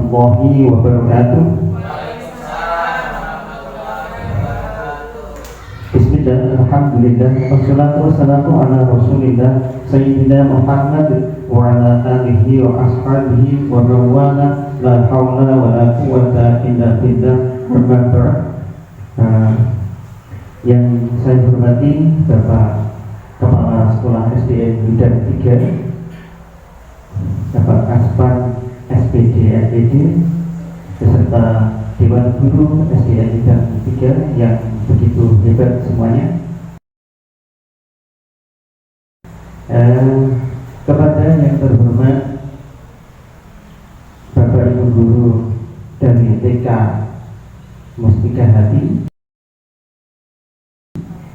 warahmatullahi wabarakatuh. Bismillah, alhamdulillah, wassalatu wassalamu ala rasulillah Sayyidina Muhammad wa ala alihi wa ashabihi wa rawana la hawla wa la quwwata illa billah. Yang saya hormati Bapak Kepala Sekolah SDN Bidang 3, Bapak Kaspan SPD LPD, beserta Dewan Guru SDN Bidang 3 yang begitu hebat semuanya. Kepada yang terhormat Bapak Ibu Guru dari TK Mustika Hati,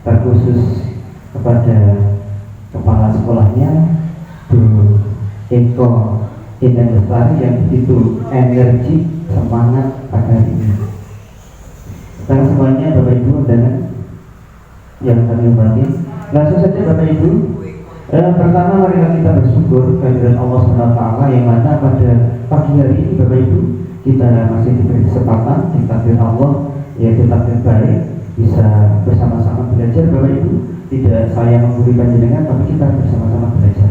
terkhusus kepada kepala sekolahnya Bu Eko Indah Lestari yang begitu energi semangat pada hari ini. Sekarang semuanya Bapak Ibu undangan yang kami hormati, langsung saja Bapak Ibu. Pertama marilah kita bersyukur kehadiran Allah SWT yang mana pada pagi hari ini Bapak Ibu kita masih diberi kesempatan di takdir Allah, yaitu takdir baik, bisa bersama-sama belajar Bapak Ibu. Tidak saya menggurui panjenengan, tapi kita bersama-sama belajar.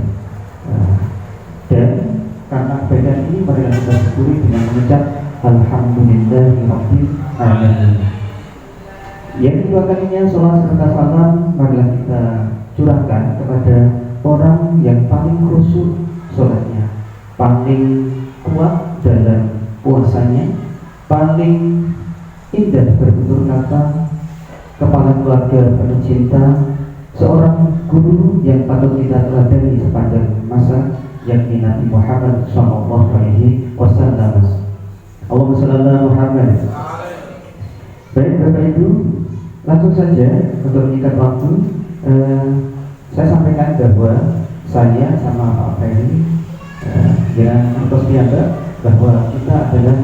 Dan karena kebaikan ini marilah kita syukuri dengan mengucap Alhamdulillahirabbil alamin. Yang kedua kalinya sholat serta salam marilah kita curahkan kepada orang yang paling khusyuk sholatnya, paling kuat dalam puasanya, paling indah bertutur kata, kepala keluarga penuh cinta, seorang guru yang patut kita teladani sepanjang masa, yakni Nabi Muhammad SAW. Allahumma shalli ala Muhammad. Baik Bapak Ibu, langsung saja untuk mengikat waktu, saya sampaikan bahwa saya sama Pak Ferry yang bersedia bahwa kita adalah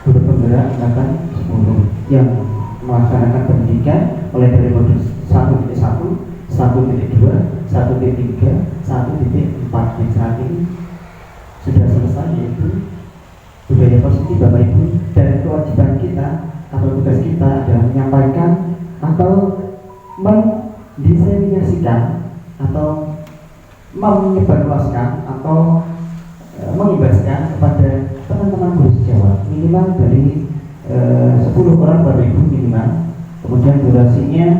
guru penggerak angkatan 10 yang melaksanakan pendidikan mulai dari modul 1.1, 1.2, 1.3, 1.4 yang saat ini sudah selesai, yaitu budaya positif Bapak Ibu. Dan kewajiban kita atau tugas kita adalah menyampaikan atau mendiseminasikan atau menyebarluaskan atau mengimbaskan kepada teman-teman guru sejawat minimal dari 10 orang Bapak Ibu minimal. Kemudian durasinya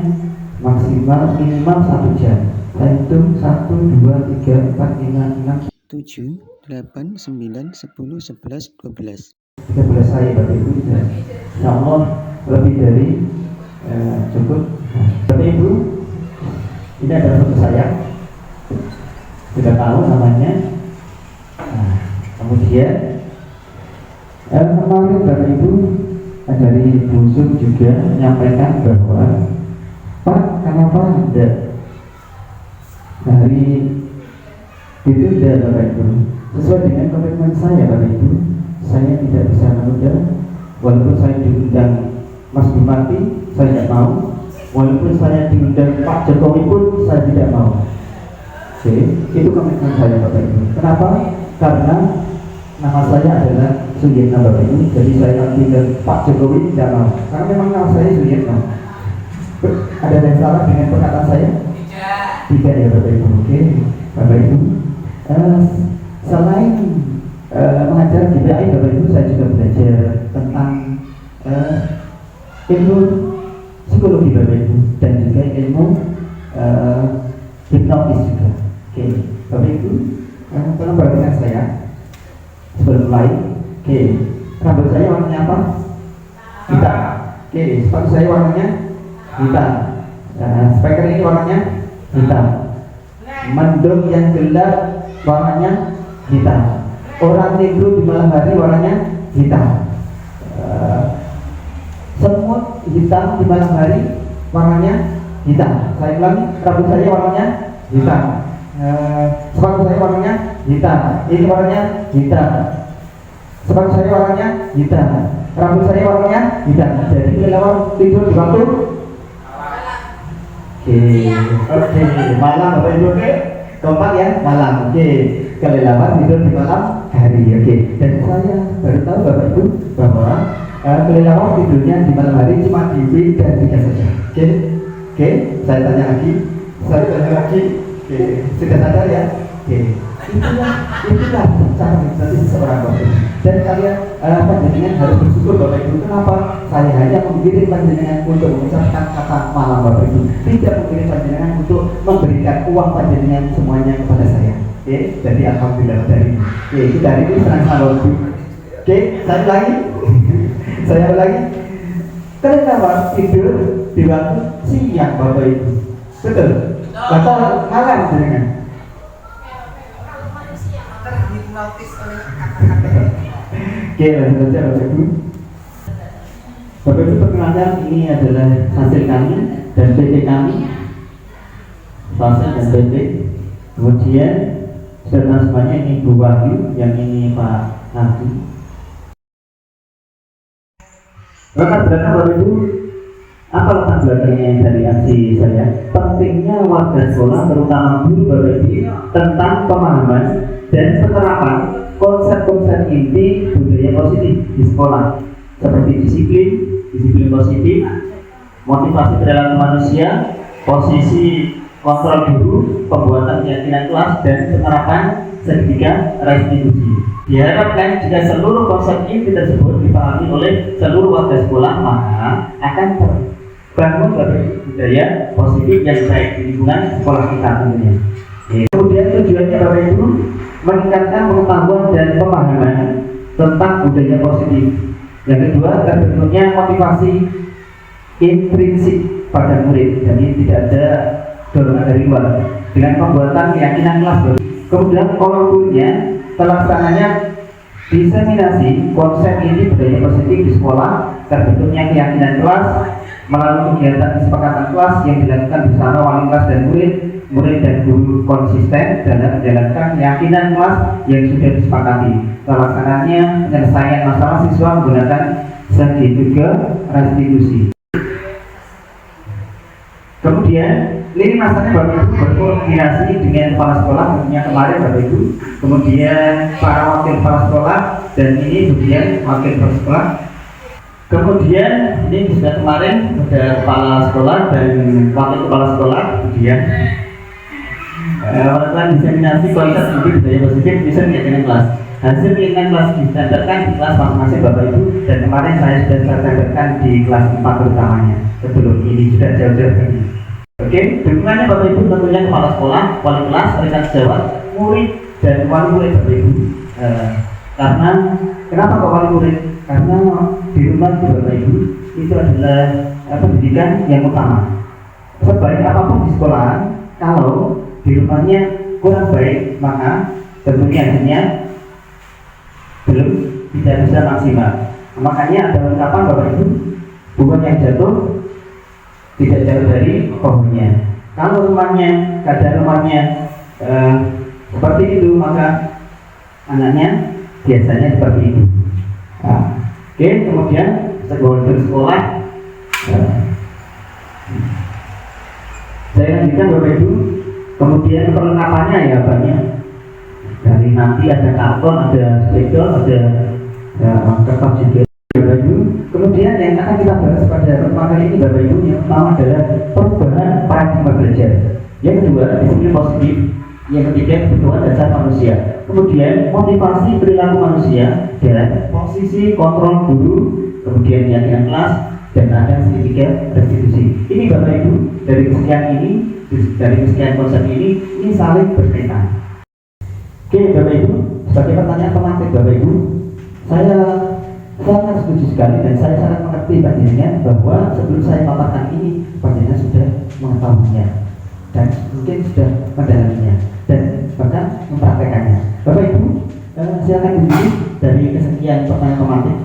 maksimal minimal 1 jam. Saya hitung 1, 2, 3, 4, 5, 6, 7, 8, 9, 10, 11, 12. 13 saya Bapak Ibu. Insya Allah lebih dari cukup. Bapak Ibu, ini ada foto saya, sudah tahu namanya. Kemudian kemarin Bapak Ibu dari Busuk juga menyampaikan bahwa Pak, kenapa ada hari ditunda Bapak Ibu? Sesuai dengan komitmen saya Bapak Ibu, saya tidak bisa menunda. Walaupun saya diundang Mas Bupati, saya tidak mau. Walaupun saya diundang Pak Jokowi pun saya tidak mau. Oke, itu komitmen saya Bapak Ibu. Kenapa? Karena nama saya adalah Suyitno Bapak Ibu. Jadi saya diundang Pak Jokowi tidak mau, karena memang nama saya Suyitno. Ada yang salah dengan perkataan saya? Tidak ya Bapak Ibu. Oke, Bapak Ibu. Selain mengajar GPI Bapak Ibu, saya juga belajar tentang ilmu psikologi Bapak Ibu dan juga ilmu hipnotis juga. Oke, Bapak Ibu, tolong perhatikan saya sebelum mulai. Oke, rambut saya warnanya apa? Hitam. Oke, sepatu saya warnanya hitam. Speaker ini warnanya hitam. Mendung yang gelap warnanya hitam. Orang tidur di malam hari warnanya hitam. Semut hitam di malam hari warnanya hitam. Saya ulangi, rambut saya warnanya hitam. Sepatu saya warnanya hitam. Ini warnanya hitam. Sepatu saya warnanya hitam. Rambut saya warnanya hitam. Jadi kelelawar tidur di waktu Oke, malam Bapak Ibu. Oke, keempat ya, malam. Oke, kelelawar tidur di malam hari. Oke. Dan saya baru tahu Bapak Ibu bahwa kelelawar tidurnya di malam hari cuma di W dan 3 saja. Oke. Oke, saya tanya lagi. Saya tanya lagi. Oke, sudah sadar ya? Oke. Itulah cara meditasi seseorang Bapak Ibu. Dan kalian panjenengan harus bersyukur Bapak Ibu. Kenapa? Saya hanya mengirim panjenengan untuk mengucapkan kata malam Bapak Ibu. Tidak mengirim panjenengan untuk memberikan uang panjenengan semuanya kepada saya. Oke, jadi alhamdulillah dari oke, itu dari ini senang Bapak Ibu. Oke, saya ulangi. Saya ulangi. Kenapa tidur di waktu siang Bapak Ibu? Betul? Atau malam jenengan? Oke, lanjut saja Bapak Ibu. Bapak Ibu perkenalkan, ini adalah hasil kami dan PT kami, hasil dan PT. Kemudian serta semuanya ini Bu Wahyu, yang ini Pak Hadi. Latar belakang Bapak Ibu, apa latar belakangnya dari aksi saya? Pentingnya warga sekolah, terutama guru Bapak Ibu, tentang pemahaman dan penerapan konsep-konsep inti budaya positif di sekolah, seperti disiplin positif, motivasi perilaku manusia, posisi kontrol guru, pembuatan keyakinan kelas, dan penerapan segitiga restitusi. Diharapkan jika seluruh konsep inti tersebut dipahami oleh seluruh warga sekolah, maka akan terbangun budaya positif yang baik di lingkungan sekolah kita tentunya. Kemudian tujuannya Bapak Ibu meningkatkan pengetahuan dan pemahaman tentang budaya positif. Yang kedua, terbentuknya motivasi intrinsik pada murid, jadi tidak ada dorongan dari luar dengan pembuatan keyakinan kelas. Kemudian kolomnya pelaksananya diseminasi konsep inti budaya positif di sekolah, terbentuknya keyakinan kelas melalui kegiatan kesepakatan kelas yang dilakukan bersama wali kelas dan murid dan guru konsisten dalam menjalankan keyakinan kelas yang sudah disepakati. Pelaksananya penyelesaian masalah siswa menggunakan segitiga restitusi. Kemudian lini masanya Bapak Ibu berkoordinasi dengan kepala sekolah, tentunya kemarin Bapak Ibu, kemudian para wakil kepala sekolah, dan ini kemudian wakil kepala sekolah. Kemudian ini sudah kemarin ada kepala sekolah dan wakil kepala sekolah, kemudian melakukan diseminasi kualitas inti budaya positif bisa keyakinan kelas. Hasil keyakinan kelas distandarkan di kelas masing-masing Bapak Ibu, dan kemarin saya sudah standarkan di kelas 4 terutamanya. Sebelum ini sudah jauh-jauh ini. Oke, dukungannya Bapak Ibu tentunya kepala sekolah, wali kelas, rekan sejawat, murid dan wali murid Bapak Ibu. Karena kenapa kok wali murid? Karena di rumah Bapak Ibu itu adalah pendidikan yang utama. Sebaik apapun di sekolah, kalau di rumahnya kurang baik, maka tentunya hasilnya belum tidak bisa maksimal. Makanya ada ungkapan Bapak Ibu, bukan yang jatuh tidak jauh dari pohonnya. Kalau rumahnya, keadaan rumahnya seperti itu, maka anaknya biasanya seperti itu. Oke, kemudian sekolah saya lanjutkan Bapak Ibu. Kemudian perlengkapannya ya banyak. Dari nanti ada karton, ada spidol, ada kertas juga Bapak Ibu. Kemudian yang akan kita bahas pada pertemuan kali ini Bapak Ibu, yang pertama adalah perubahan paradigma belajar. Yang kedua, disiplin positif. Yang ketiga, kebutuhan dasar manusia. Kemudian motivasi perilaku manusia dan posisi kontrol guru. Kemudian keyakinan kelas, dan ada segitiga restitusi. Ini Bapak Ibu, dari kesekian konsep ini saling berkaitan. Oke Bapak Ibu, sebagai pertanyaan pemantik Bapak Ibu, saya sangat setuju sekali dan saya sangat mengerti panjenengan bahwa sebelum saya paparkan ini panjenengan sudah mengetahuinya dan mungkin sudah mendalaminya dan bahkan mempraktekannya. Bapak Ibu, silakan dulu dari kesekian pertanyaan pemantik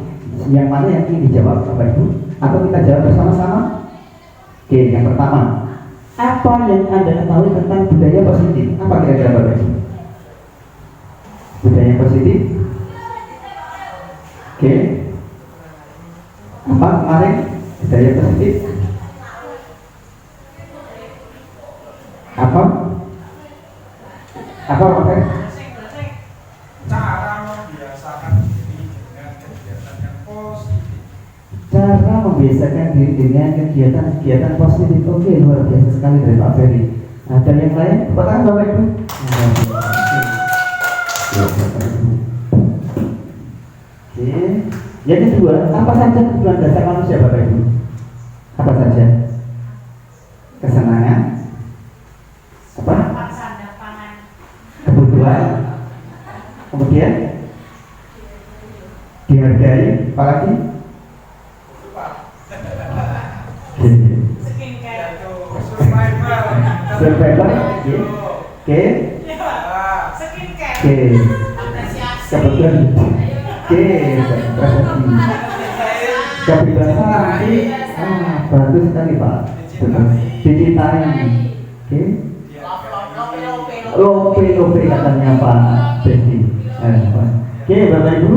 yang mana yang ingin dijawab Bapak Ibu, atau kita jawab bersama-sama. Oke, yang pertama, apa yang Anda ketahui tentang budaya positif? Apa kira-kira Bapak Ibu? Budaya positif. Oke. Apa kemarin budaya positif? Apa? Apa Bapak? Cara membiasakan diri dengan kegiatan-kegiatan positif. Oke, luar biasa sekali dari Pak Ferry. Ada yang lain? Tepuk tangan Bapak Ibu. Oke. Yang kedua, apa saja kebutuhan dasar manusia Bapak Ibu? Apa saja? Kesenangan, apa? Kebutuhan, kemudian dihargai, apalagi? Survivor, oke, kebetulan, kebebasan, bagus sekali Pak, dicintai, oke, lope katanya Pak Dedi, oke Bapak Ibu.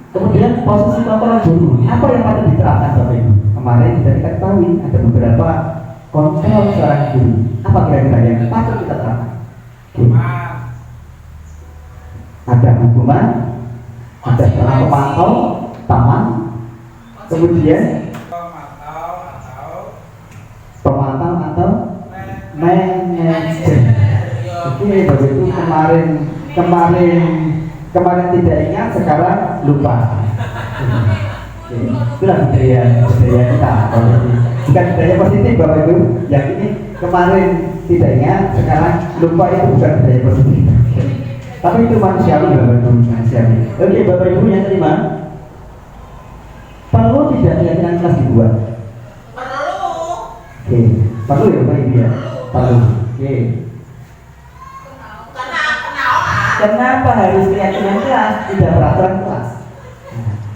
Kemudian posisi kontrol guru, apa yang patut diterapkan Bapak Ibu? Kemarin sudah kita ketahui ada beberapa kontrol seorang guru. Apa kira-kira yang patut kita terapkan? Ada hukuman, ada seorang pemantau, taman, kemudian pemantau atau manajer. Oke, Bapak Ibu, kemarin tidak ingat, sekarang lupa. Itulah budaya kita. Bukan budaya positif Bapak Ibu. Yang ini kemarin tidak ingat, sekarang lupa, itu bukan budaya positif. Tapi itu manusiawi Bapak Ibu, manusiawi. Oke Bapak Ibu, yang kelima, perlu tidak keyakinan kelas dibuat? Oke, perlu ya Bapak Ibu ya? Perlu. Oke. Kenapa harus keyakinan kelas, tidak peraturan kelas?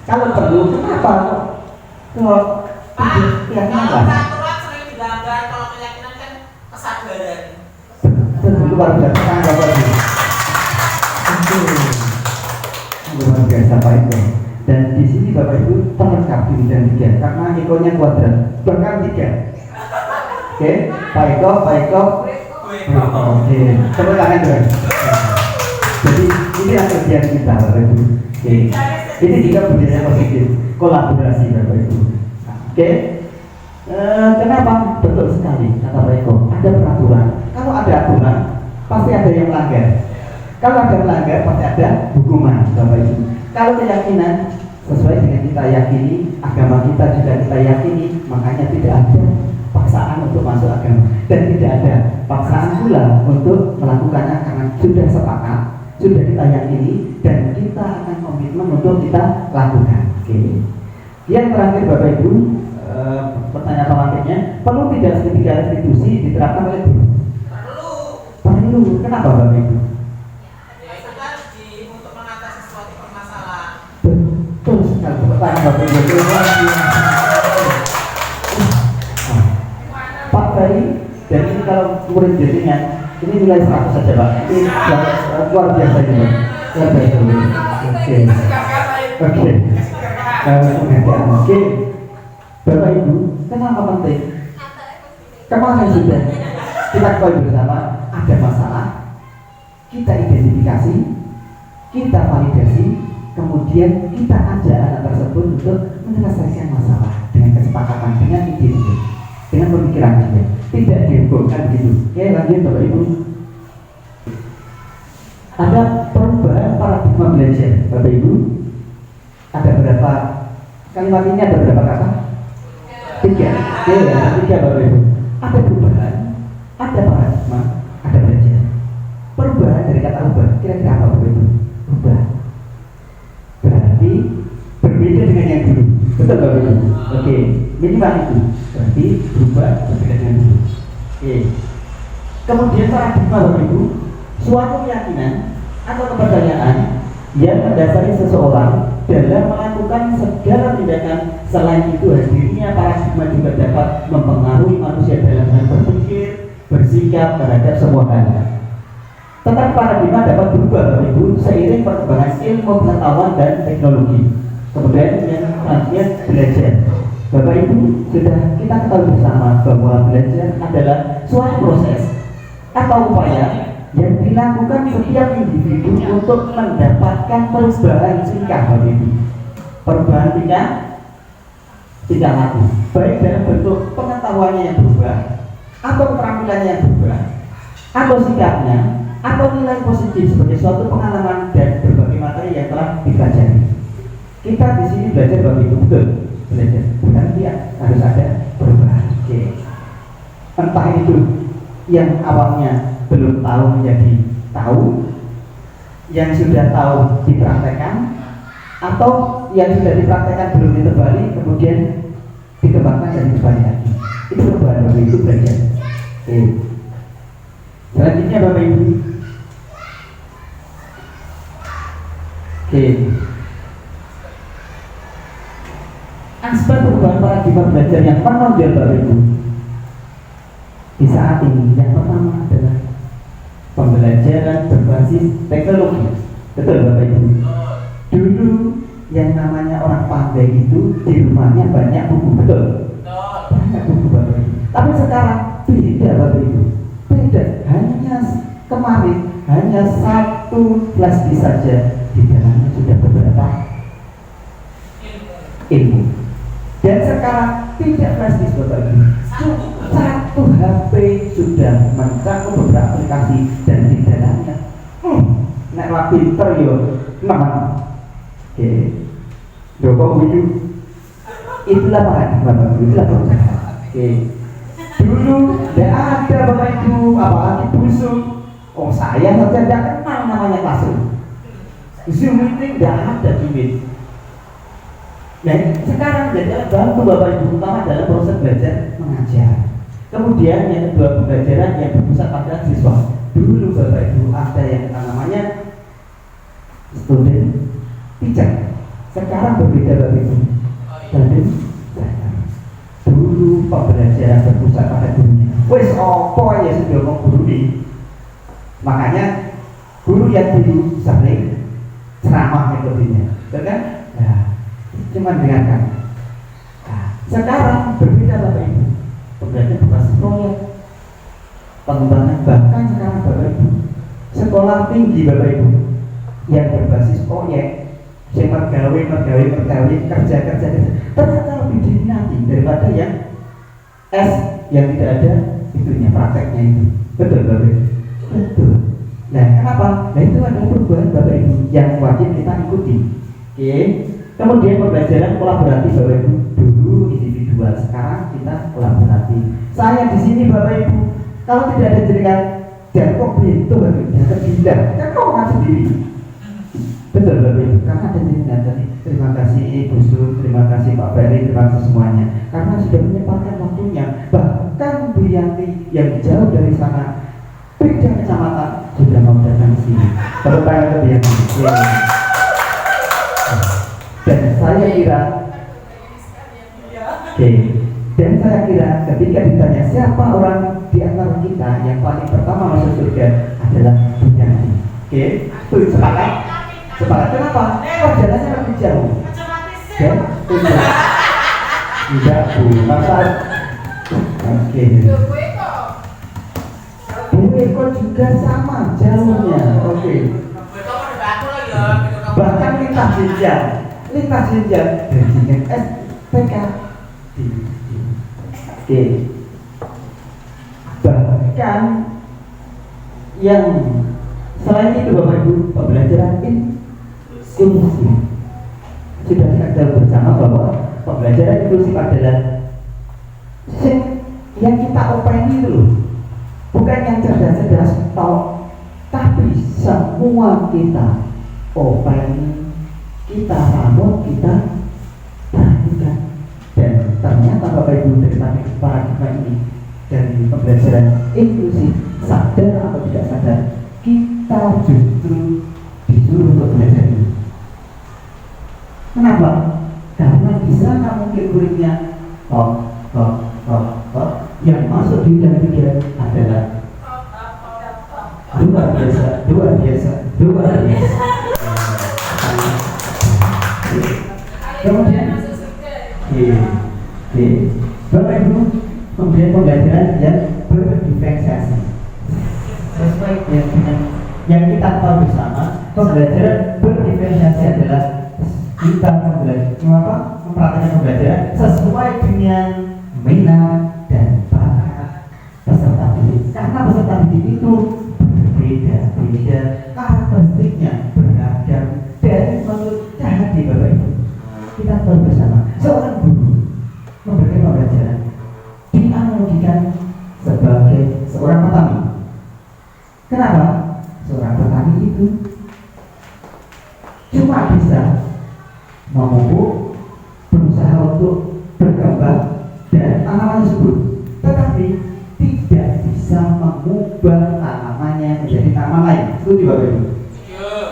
Kalau perlu, kenapa kok keyakinan kelas? Peraturan sering dilanggar, kalau keyakinan kan kesadaran. Betul, luar biasa Bapak Ibu. Luar biasa Pak Eko. Dan di sini Bapak Ibu terlengkap di bidang 3 karena Eko-nya kuadrat, bahkan 3. Oke, Pak Eko. Oke, tepuk tangan dong. Jadi ini yang kerjaan kita Bapak Ibu. Oke. Ini juga budaya positif, kolaborasi Bapak Ibu. Oke. Kenapa? Betul sekali kata Pak Eko. Ada peraturan. Kalau ada aturan, pasti ada yang melanggar. Kalau ada melanggar, pasti ada hukuman Bapak Ibu. Kalau keyakinan sesuai dengan kita yakini, agama kita juga kita yakini, makanya tidak ada paksaan untuk masuk agama dan tidak ada paksaan pula untuk melakukannya karena sudah sepakat, sudah kita yakini dan kita akan komitmen untuk kita lakukan. Oke. Yang terakhir Bapak Ibu, pertanyaan selanjutnya, perlu tidak segitiga restitusi diterapkan oleh guru? Perlu. Kenapa Bapak Ibu? Ya itu kan untuk mengatasi suatu permasalahan. Betul sekali. Pertanyaan Bapak Ibu. Pak Bayi, dan ini kalau murid jadinya ini nilai 100 saja Pak. Ini luar biasa ini Pak. Luar biasa. Oke. Bapak Ibu, kenapa penting? Kemarin sudah kita ketahui bersama ada masalah, kita identifikasi, kita validasi, kemudian kita ajak anak tersebut untuk menyelesaikan masalah dengan kesepakatan, dengan ide, dengan pemikiran dia, tidak dihubungkan gitu. Oke, lanjut Bapak Ibu. Ada perubahan paradigma belajar Bapak Ibu. Ada berapa kalimat ini, ada berapa kata? 3. Oke, ada 3 Bapak Ibu. Ada perubahan, ada paradigma, ada belajar. Perubahan dari kata ubah, kira-kira apa Bapak Ibu? Ubah berarti berbeda dengan yang dulu. Betul Bapak Ibu? Oke, minimal itu. Berarti berubah berbeda dengan dulu. Oke. Kemudian paradigma Bapak Ibu, suatu keyakinan atau kepercayaan yang mendasari seseorang dalam melakukan segala tindakan. Selain itu, hadirnya paradigma juga dapat mempengaruhi manusia dalam hal berpikir, bersikap terhadap semua hal. Tetapi paradigma dapat berubah Bapak Ibu seiring perkembangan ilmu pengetahuan dan teknologi. Kemudian yang selanjutnya belajar. Bapak Ibu sudah kita ketahui bersama bahwa belajar adalah suatu proses atau upaya yang dilakukan setiap individu untuk mendapatkan perubahan tingkah Bapak Ibu. Perubahan tingkah tingkah laku, baik dalam bentuk pengetahuannya yang berubah, atau keterampilannya yang berubah, atau sikapnya, atau nilai positif sebagai suatu pengalaman dan berbagai materi yang telah dipelajari. Kita di sini belajar bagi itu betul, belajar. Bukan dia harus ada perubahan. Oke. Entah itu yang awalnya belum tahu menjadi tahu, yang sudah tahu dipraktekkan, atau yang sudah dipraktekkan belum ditebali kemudian dikembangkan dan ditebali lagi. Itu perubahan Bapak Ibu belajar. Oke. Selanjutnya Bapak Ibu. Oke. Aspek perubahan paradigma belajar yang menonjol Bapak Ibu di saat ini yang pertama adalah pembelajaran berbasis teknologi. Betul Bapak Ibu. Dulu yang namanya orang pandai itu di rumahnya banyak buku, betul? Banyak buku Bapak Ibu. Tapi sekarang beda Bapak Ibu. Beda. Hanya kemarin hanya satu flash disk saja, di dalamnya sudah beberapa ilmu. Dan sekarang tidak flash disk Bapak Ibu. Satu HP sudah mencakup beberapa aplikasi dan di dalamnya nek lah pinter yo nemen. Oke. Bapak Ibu, itulah paradigma Bapak Ibu, itulah perubahan. Oke. Dulu tidak ada Bapak Ibu, apalagi busuk. Oh saya saja tidak kenal namanya classroom. Zoom meeting tidak ada Zoom. Nah sekarang jadi alat bantu Bapak Ibu, utama dalam proses belajar mengajar. Kemudian yang kedua pembelajaran yang berpusat pada siswa. Dulu Bapak Ibu ada yang namanya student teacher. Sekarang berbeda Bapak Ibu. Student teacher. Dulu pembelajaran berpusat pada gurunya. Wes opo ya sudah mau guru nih. Makanya guru yang dulu sering ceramah metodenya, betul kan? Nah, cuma dengarkan. Nah, sekarang berbeda Bapak Ibu. Pembelajaran berbasis proyek, pengembangan, bahkan sekarang Bapak Ibu sekolah tinggi Bapak Ibu yang berbasis proyek, yang mergawe kerja ternyata lebih diminati daripada yang S yang tidak ada itunya prakteknya itu. Betul Bapak Ibu? Betul. Nah kenapa? Nah itu adalah perubahan Bapak Ibu yang wajib kita ikuti. Oke. Kemudian pembelajaran kolaboratif Bapak Ibu. Dulu individual, sekarang kita kolaboratif. Saya di sini Bapak Ibu, kalau tidak ada jaringan dan kok itu Bapak Ibu, jangan tergila, kan kau nggak sendiri. Betul Bapak Ibu, karena ada jaringan tadi. Terima kasih Bu Su, terima kasih Pak Ferry, terima kasih semuanya. Karena sudah menyempatkan waktunya. Bahkan Bu Yanti yang jauh dari sana, beda kecamatan, sudah mau datang sini. Tepuk tangan ke Bu Yanti. Dan saya kira dan saya kira ketika ditanya siapa orang di antara kita yang paling pertama masuk surga adalah Bu Yanti. Oke, tuh sepakat? Sepakat kenapa? Oh jalannya lebih jauh. Dan tidak Bu, masa oke. Bu Eko juga sama jauhnya. Oke. Bahkan lintas jenjang dari jenjang SPK. Oke. Bahkan yang selain itu Bapak Ibu, pembelajaran inklusif. Sudah kita bersama bahwa pembelajaran inklusif adalah yang kita openi itu loh. Bukan yang cerdas-cerdas toh, tapi semua kita openi, kita rawat, kita perhatikan. Dan ternyata Bapak Ibu dari paradigma ini, dari pembelajaran inklusif, sadar atau tidak sadar, kita justru disuruh untuk belajar ini. Kenapa? Karena di sana mungkin muridnya yang masuk di dalam pikiran adalah luar biasa. Kemudian Bapak Ibu, kemudian pembelajaran yang berdiferensiasi sesuai dengan yang kita tahu bersama. Pembelajaran berdiferensiasi adalah kita mempraktikkan pembelajaran sesuai dengan minat dan bakat peserta didik. Karena peserta didik itu berbeda-beda, karakteristiknya beragam, dan menurut hati Bapak Ibu kita tahu bersama seorang guru memberikan pembelajaran dianalogikan sebagai seorang petani. Kenapa? Seorang petani itu cuma bisa memupuk, berusaha untuk berkembang dan tanaman tersebut, tetapi tidak bisa mengubah tanamannya menjadi tanaman lain. Setuju Bapak Ibu?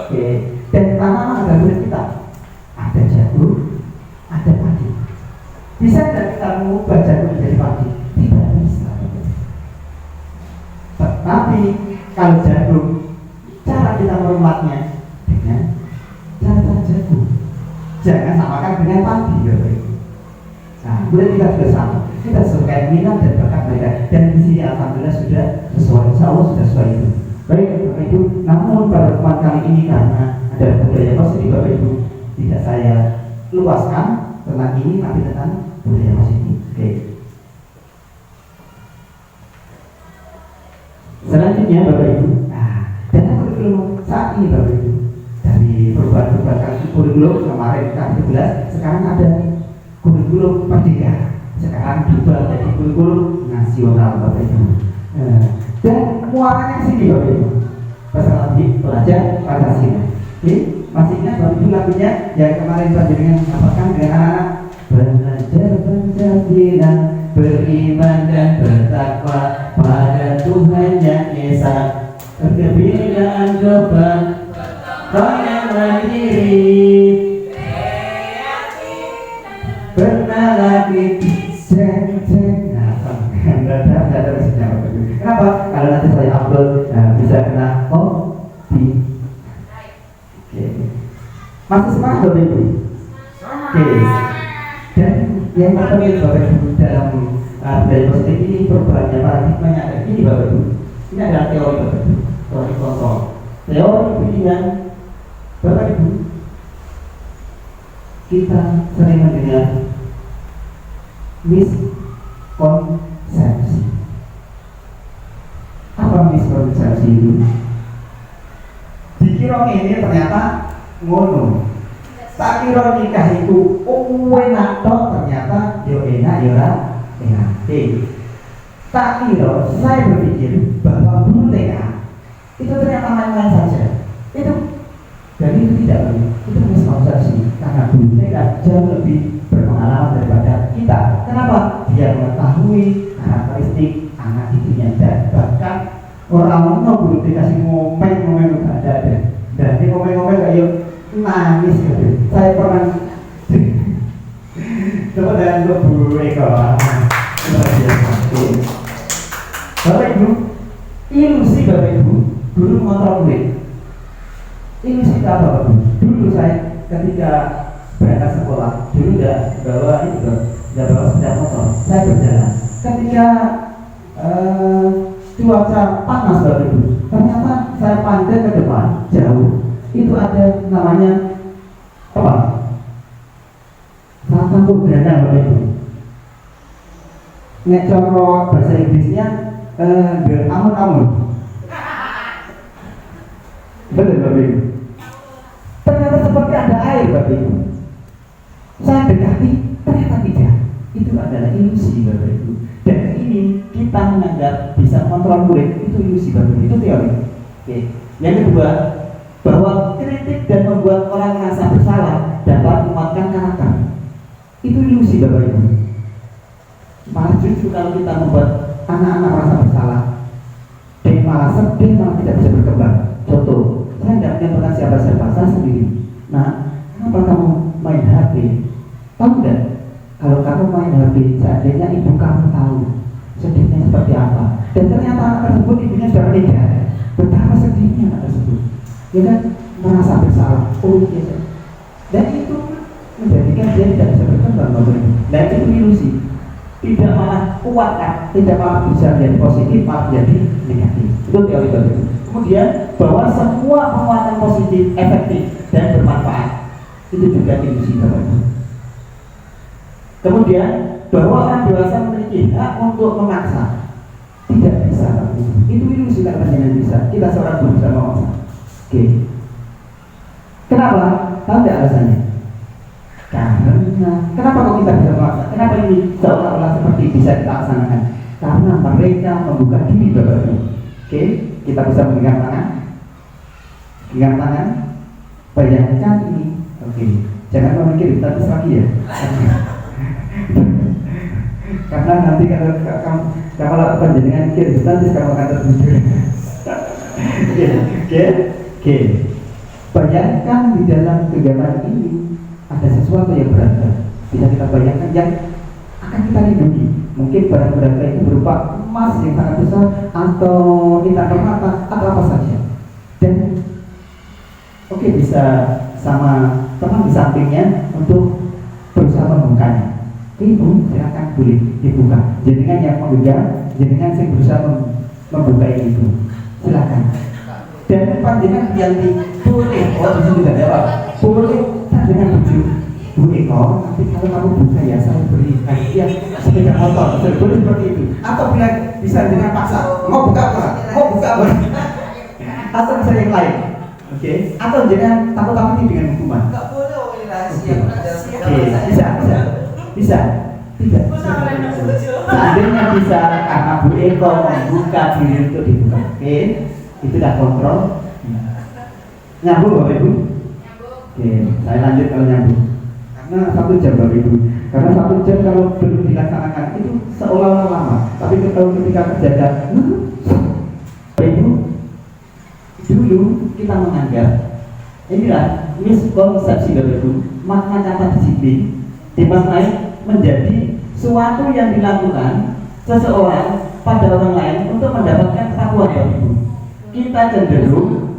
Oke. Dan tanaman ada pada kita, ada jagung, ada padi. Bisa tidak kita mengubah jagung menjadi padi? Tidak bisa. Tetapi kalau jagung, cara kita merumatnya dengan cara jagung. Jangan samakan dengan padi, Bapak Ibu. Nah, kemudian kita sudah sama. Kita sesuai minat dan bakat mereka. Dan di sini alhamdulillah sudah sesuai. Insya Allah sudah sesuai itu. Baik Bapak Ibu. Namun pada kesempatan kali ini karena ada budaya positif Bapak Ibu, tidak saya luaskan tentang ini, tapi tentang budaya positif. Oke. Selanjutnya Bapak Ibu, dalam kurikulum saat ini Bapak Ibu, dari perubahan-perubahan kurikulum kemarin K13, sekarang ada kurikulum merdeka, sekarang berubah menjadi kurikulum nasional Bapak Ibu. Dan muaranya sini Bapak Ibu, peserta didik belajar Pancasila. Oke, masih ingat Bapak Ibu lagunya yang kemarin Pak dengan dapatkan dengan anak-anak, belajar Pancasila, beriman dan bertakwa pada Tuhan yang Esa, kebinekaan global, yang mandiri, pernah lagi Kenapa? Kalau nanti saya upload bisa kena copy. Oke. Masih semangat Bapak Ibu? Oke. Dan yang penting Bapak Ibu dalam budaya positif ini perubahannya paradigmanya ada ini Bapak Ibu. Ini adalah teori Bapak Ibu, teori kontrol. Teori bimbingan Bapak Ibu. Kita sering mendengar miskonsepsi. Apa miskonsepsi itu? Dikira ini ternyata ngono. Tak kira nikah itu enak toh, ternyata yo enak yo enak. Tak kira saya berpikir bahwa dulu TK itu ternyata main-main saja. Itu dan itu tidak benar. Itu miskonsepsi karena dulu TK jauh lebih berpengalaman daripada kita. Kenapa? Dia mengetahui karakteristik anak didiknya dan bahkan orang guru dikasih ngomel nggak ada. Dan dia ngomel kayak nangis gitu. Saya pernah coba dan Bu Eko Bapak Ibu, ilusi Bapak Ibu, guru mengontrol murid. Ilusi apa Bapak Ibu? Dulu saya ketika berangkat sekolah, dulu nggak bawa sepeda motor, saya berjalan. Ketika cuaca panas Bapak Ibu, ternyata saya pandai ke depan jauh. Itu ada namanya apa? Fata Morgana Bapak Ibu. Nek cara bahasa Inggrisnya amun-amun. Betul Bapak Ibu. Ternyata seperti ada air Bapak Ibu. Saya dekati, ternyata tidak. Itu adalah ilusi Bapak Ibu. Dan ini kita menganggap bisa kontrol murid, itu ilusi Bapak Ibu. Itu teori. Oke. Yang kedua, bahwa kritik dan membuat orang merasa bersalah dapat menguatkan karakter. Itu ilusi Bapak Ibu. Malah justru kalau kita membuat anak-anak merasa bersalah, dia malah sedih, malah tidak bisa berkembang. Contoh, saya tidak menyebutkan siapa-siapa, saya sendiri. Nah, kenapa kamu main HP? Tahu tidak? Kalau kamu main HP, seandainya ibu kamu tahu sedihnya seperti apa. Dan ternyata anak tersebut ibunya sudah meninggal. Betapa sedihnya anak tersebut. Dia kan merasa bersalah. Oh iya. Dan itu menjadikan dia tidak bisa berkembang Bapak Ibu. Dan itu ilusi. Tidak malah kuat kan? Tidak malah bisa menjadi positif, malah menjadi negatif. Itu teori Bapak Ibu. Kemudian bahwa semua penguatan positif efektif dan bermanfaat. Itu juga ilusi Bapak Ibu. Kemudian bahwa orang dewasa memiliki hak untuk memaksa, tidak bisa Bapak Ibu. Itu ilusi katanya bisa. Kita seorang guru bisa memaksa. Oke. Kenapa? Tahu tidak alasannya? Karena kenapa kok kita bisa memaksa? Kenapa ini seolah-olah seperti bisa dilaksanakan? Karena mereka membuka diri Bapak Ibu. Oke, kita bisa menggenggam tangan. Genggam tangan. Bayangkan ini. Oke, jangan memikir hipnotis lagi ya. Karena nanti kalau panjenengan mikir hipnotis kamu akan tertidur. Oke. Bayangkan di dalam kegiatan ini ada sesuatu yang berharga. Bisa kita bayangkan yang akan kita lindungi. Mungkin barang berharga itu berupa emas yang sangat besar atau tinta permata atau apa saja. Dan oke, bisa sama teman di sampingnya untuk berusaha membukanya. Ibu silakan boleh dibuka. Jenengan yang menggenggam, jenengan yang berusaha membuka itu. Silakan. Dan panjenengan yang boleh, di sini tidak ada apa. Boleh dengan bujuk. Bu Eko, tapi kalau kamu buka ya saya beri hadiah sepeda motor. Boleh seperti itu. Atau bila bisa dengan paksa, mau buka apa? Mau buka apa? Atau bisa yang lain. Oke. Atau jangan takut-takuti dengan hukuman. Enggak boleh ini rahasia. Bisa. Tidak. Seandainya bisa karena Bu Eko membuka diri untuk dibuka. Oke. Itu dah kontrol. Nyambung Bapak Ibu? Oke, saya lanjut kalau nyambung. Karena 1 jam Bapak Ibu. Karena 1 jam kalau belum dilaksanakan itu seolah-olah lama. Tapi kalau ketika terjaga, Bapak Ibu, dulu kita menganggap inilah miskonsepsi Bapak Ibu, makna kata disiplin dimaknai menjadi suatu yang dilakukan seseorang pada orang lain untuk mendapatkan ketakuan Bapak Ibu. Kita cenderung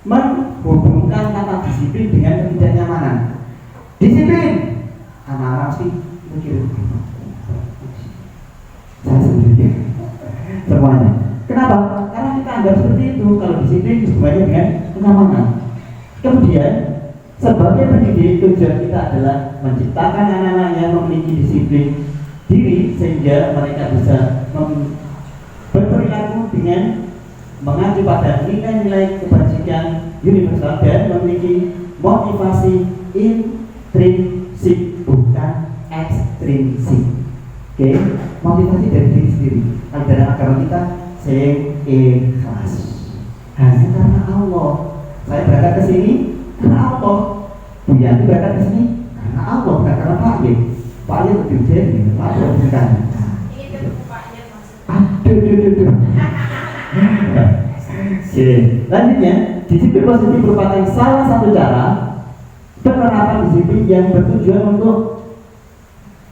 menghubungkan kata disiplin dengan ketidaknyamanan. Disiplin, anak-anak sih mikir saya sendiri semuanya. Kenapa? Karena kita anggap seperti itu. Kalau disiplin hubungannya dengan kenyamanan. Kemudian sebagai pendidik, tujuan kita adalah menciptakan anak-anak yang memiliki disiplin diri sehingga mereka bisa berperilaku dengan mengacu pada nilai-nilai kebajikan universal dan memiliki motivasi intrinsik bukan ekstrinsik. Oke, motivasi dari diri sendiri. Kalau dalam agama kita sing ikhlas. Hanya karena Allah. Saya berangkat ke sini karena Allah. Bu Yanti berangkat ke sini karena Allah, bukan karena Pak Ye. Pak Ye lebih jadi, Pak Ye bukan. Aduh. Oke, lanjutnya, disiplin positif merupakan salah satu cara penerapan disiplin yang bertujuan untuk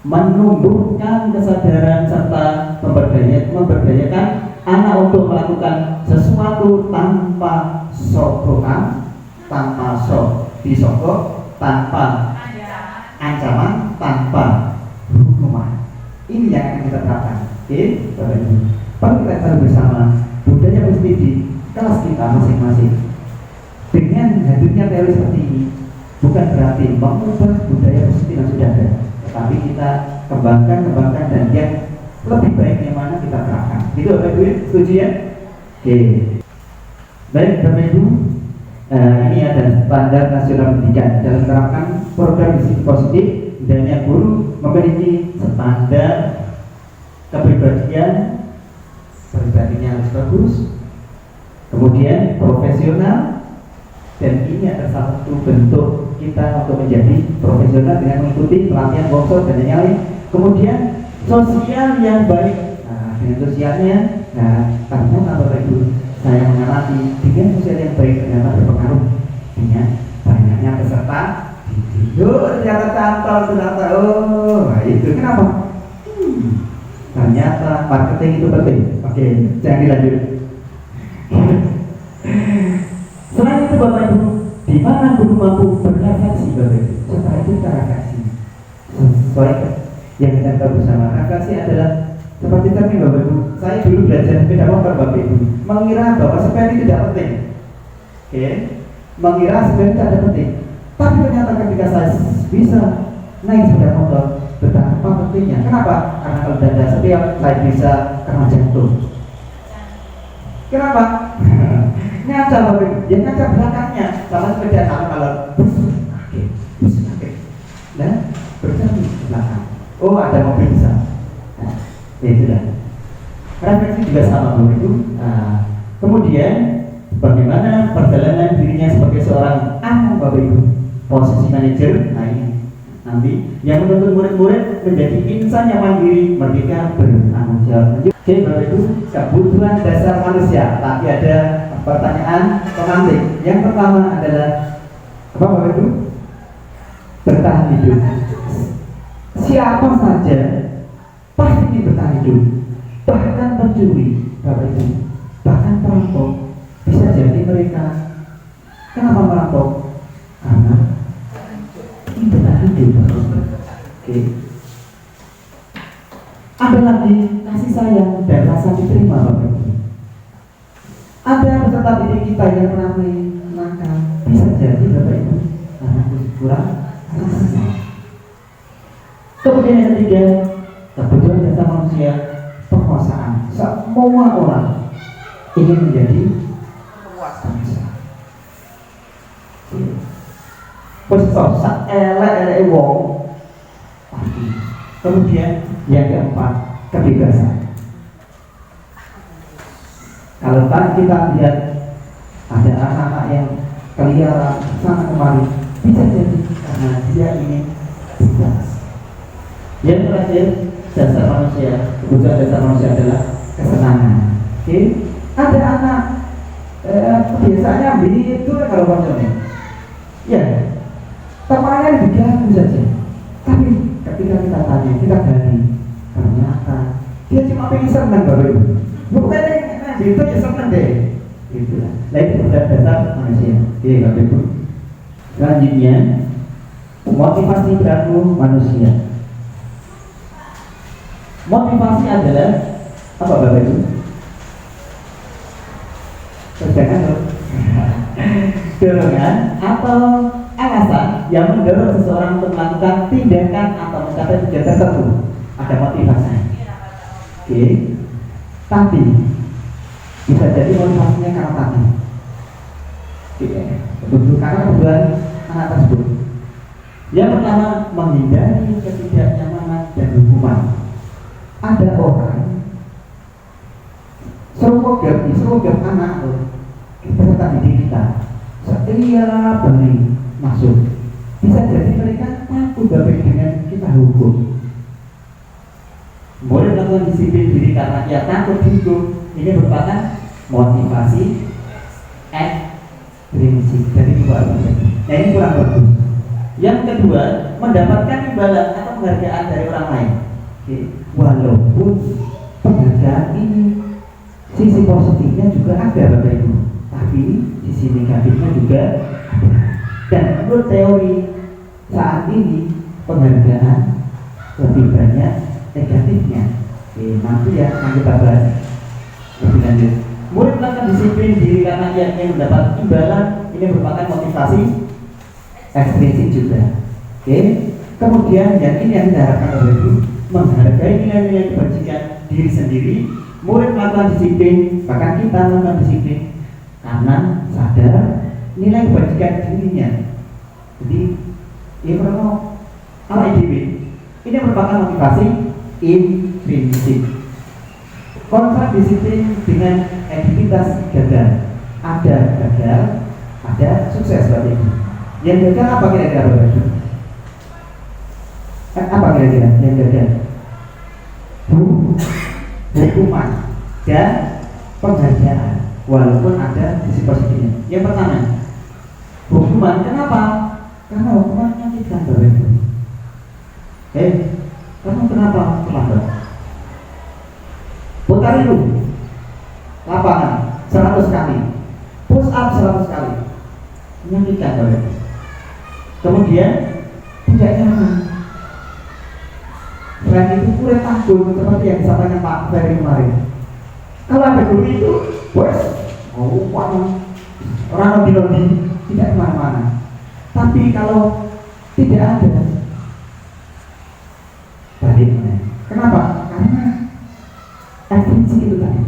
menumbuhkan kesadaran serta memberdayakan anak untuk melakukan sesuatu tanpa sokongan, tanpa disogok, tanpa ancaman, tanpa hukuman. Ini yang akan kita terapkan. Oke, Bapak Ibu. Perlu kita tahu bersama budaya positif di kelas kita masing-masing. Dengan hadirnya teori seperti ini bukan berarti mengubah budaya positif yang sudah ada, tetapi kita kembangkan dan yang lebih baik yang mana kita terapkan. Itu Bapak Ibu, setuju ya? Oke. Baik Bapak Ibu, ini ada standar nasional pendidikan dalam menerapkan program disiplin positif. Hendaknya guru memiliki standar kepribadian, pribadinya harus bagus, kemudian profesional, dan ini adalah satu bentuk kita untuk menjadi profesional dengan mengikuti pelatihan workshop dan yang lain. Kemudian sosial yang baik. Nah, dengan sosialnya, ternyata Bapak Ibu, saya mengamati dengan sosial yang baik ternyata berpengaruh dengan banyaknya peserta tidur ternyata cantol ternyata itu kenapa? Ternyata marketing itu penting. Oke, jangan dilanjut. Selain itu Bapak Ibu, di mana guru mampu berrefleksi Bapak Ibu? Setelah itu kita refleksi. Sesuai yang kita tahu bersama. Refleksi adalah seperti tadi Bapak Ibu. Saya dulu belajar sepeda motor Bapak Ibu, mengira bahwa sepeda tidak penting. Oke, mengira sepeda tidak penting. Tapi ternyata ketika saya bisa naik sepeda motor, betapa pentingnya. Kenapa? Karena kalau dada setiap saya bisa kena jantung. Kenapa? Ngaca Bapak, ya ngaca belakangnya sama sepeda kalau bus sakit, dan berjalan ke belakang. Oh, ada mobil besar. Nah, ya sudah. Referensi juga sama Bapak Ibu. Kemudian bagaimana perjalanan dirinya sebagai seorang anak Bapak Ibu, posisi manajer. Nah ini nanti yang menuntut murid-murid menjadi insan yang mandiri, merdeka, bertanggung jawab. Oke Bapak Ibu, kebutuhan dasar manusia. Tapi ada pertanyaan pemantik. Yang pertama adalah apa Bapak Ibu? Bertahan hidup. Siapa saja pasti ingin bertahan hidup. Bahkan pencuri Bapak Ibu, bahkan perampok. Bisa jadi mereka. Kenapa merampok? Karena ingin bertahan hidup. Oke. Ada lagi kasih sayang dan rasa diterima Bapak Ibu. Ada peserta didik kita yang pernah nakal. Bisa jadi Bapak Ibu karena kurang kasih sayang. Kemudian yang ketiga, kebutuhan dasar manusia, perkosaan. Semua orang ingin menjadi penguasa. Sak elek wong. Kemudian yang keempat, kebebasan. Kalau tadi kita lihat ada anak-anak yang keliaran sana kemari, bisa jadi karena dia ingin bebas. Yang terakhir, dasar manusia, kebutuhan dasar manusia adalah kesenangan. Oke, ada anak biasanya bini itu kalau konsolnya, ya temannya diganggu saja. Tapi ketika kita tanya, kita gali, ternyata dia cuma pengen senang Bapak Ibu. Bukan itu ya senang deh. Itulah. Nah itu kebutuhan dasar manusia. Oke Bapak Ibu. Selanjutnya, motivasi perilaku manusia. Motivasi adalah apa Bapak Ibu? Kerjakan dorongan atau alasan yang mendorong seseorang untuk melakukan tindakan atau mencapai tujuan tertentu. Ada motivasi. Oke. Tapi bisa jadi motivasinya karena tadi. Oke. Karena kebutuhan anak tersebut. Yang pertama, menghindari ketidaknyamanan dan hukuman. Ada orang serugap anak peserta didik kita setiap beli masuk, bisa jadi mereka takut Bapak dengan kita hukum. Boleh melakukan disiplin diri karena ia takut dihukum. Ini merupakan motivasi ekstrinsi dari luar. Nah ini kurang bagus. Yang kedua, mendapatkan imbalan atau penghargaan dari orang lain. Oke. Walaupun penghargaan ini sisi positifnya juga ada Bapak Ibu, tapi sisi negatifnya juga ada. Dan menurut teori saat ini penghargaan lebih banyak negatifnya. Oke, nanti ya akan kita bahas lebih lanjut. Murid melakukan disiplin diri karena ia ingin mendapat imbalan. Ini merupakan motivasi ekstrinsik juga. Oke. Kemudian yang ini yang diharapkan oleh Ibu, menghargai nilai-nilai kebajikan diri sendiri. Murid melakukan disiplin, bahkan kita melakukan disiplin karena sadar nilai kebajikan dirinya. Jadi, ini perlu apa ini merupakan motivasi intrinsik. Kontrak disiplin dengan aktivitas gagal. Ada gagal, ada sukses Bapak Ibu. Yang gagal apa kira-kira Bapak Ibu? Apa kira-kira yang gagal? Hukuman dan penghargaan, walaupun ada sisi positifnya. Yang pertama, hukuman. Kenapa? Karena hukuman menyakitkan Bapak Ibu. Kamu kenapa terlambat? Putar itu lapangan 100 kali, push up 100 kali, menyakitkan Bapak Ibu. Kemudian tidak nyaman. Selain itu kulit tanggung seperti yang disampaikan Pak Ferry kemarin. Kalau ada guru itu, orang lobby tidak kemana-mana. Tapi kalau tidak ada, baliknya. Kenapa? Karena esensi itu tadi.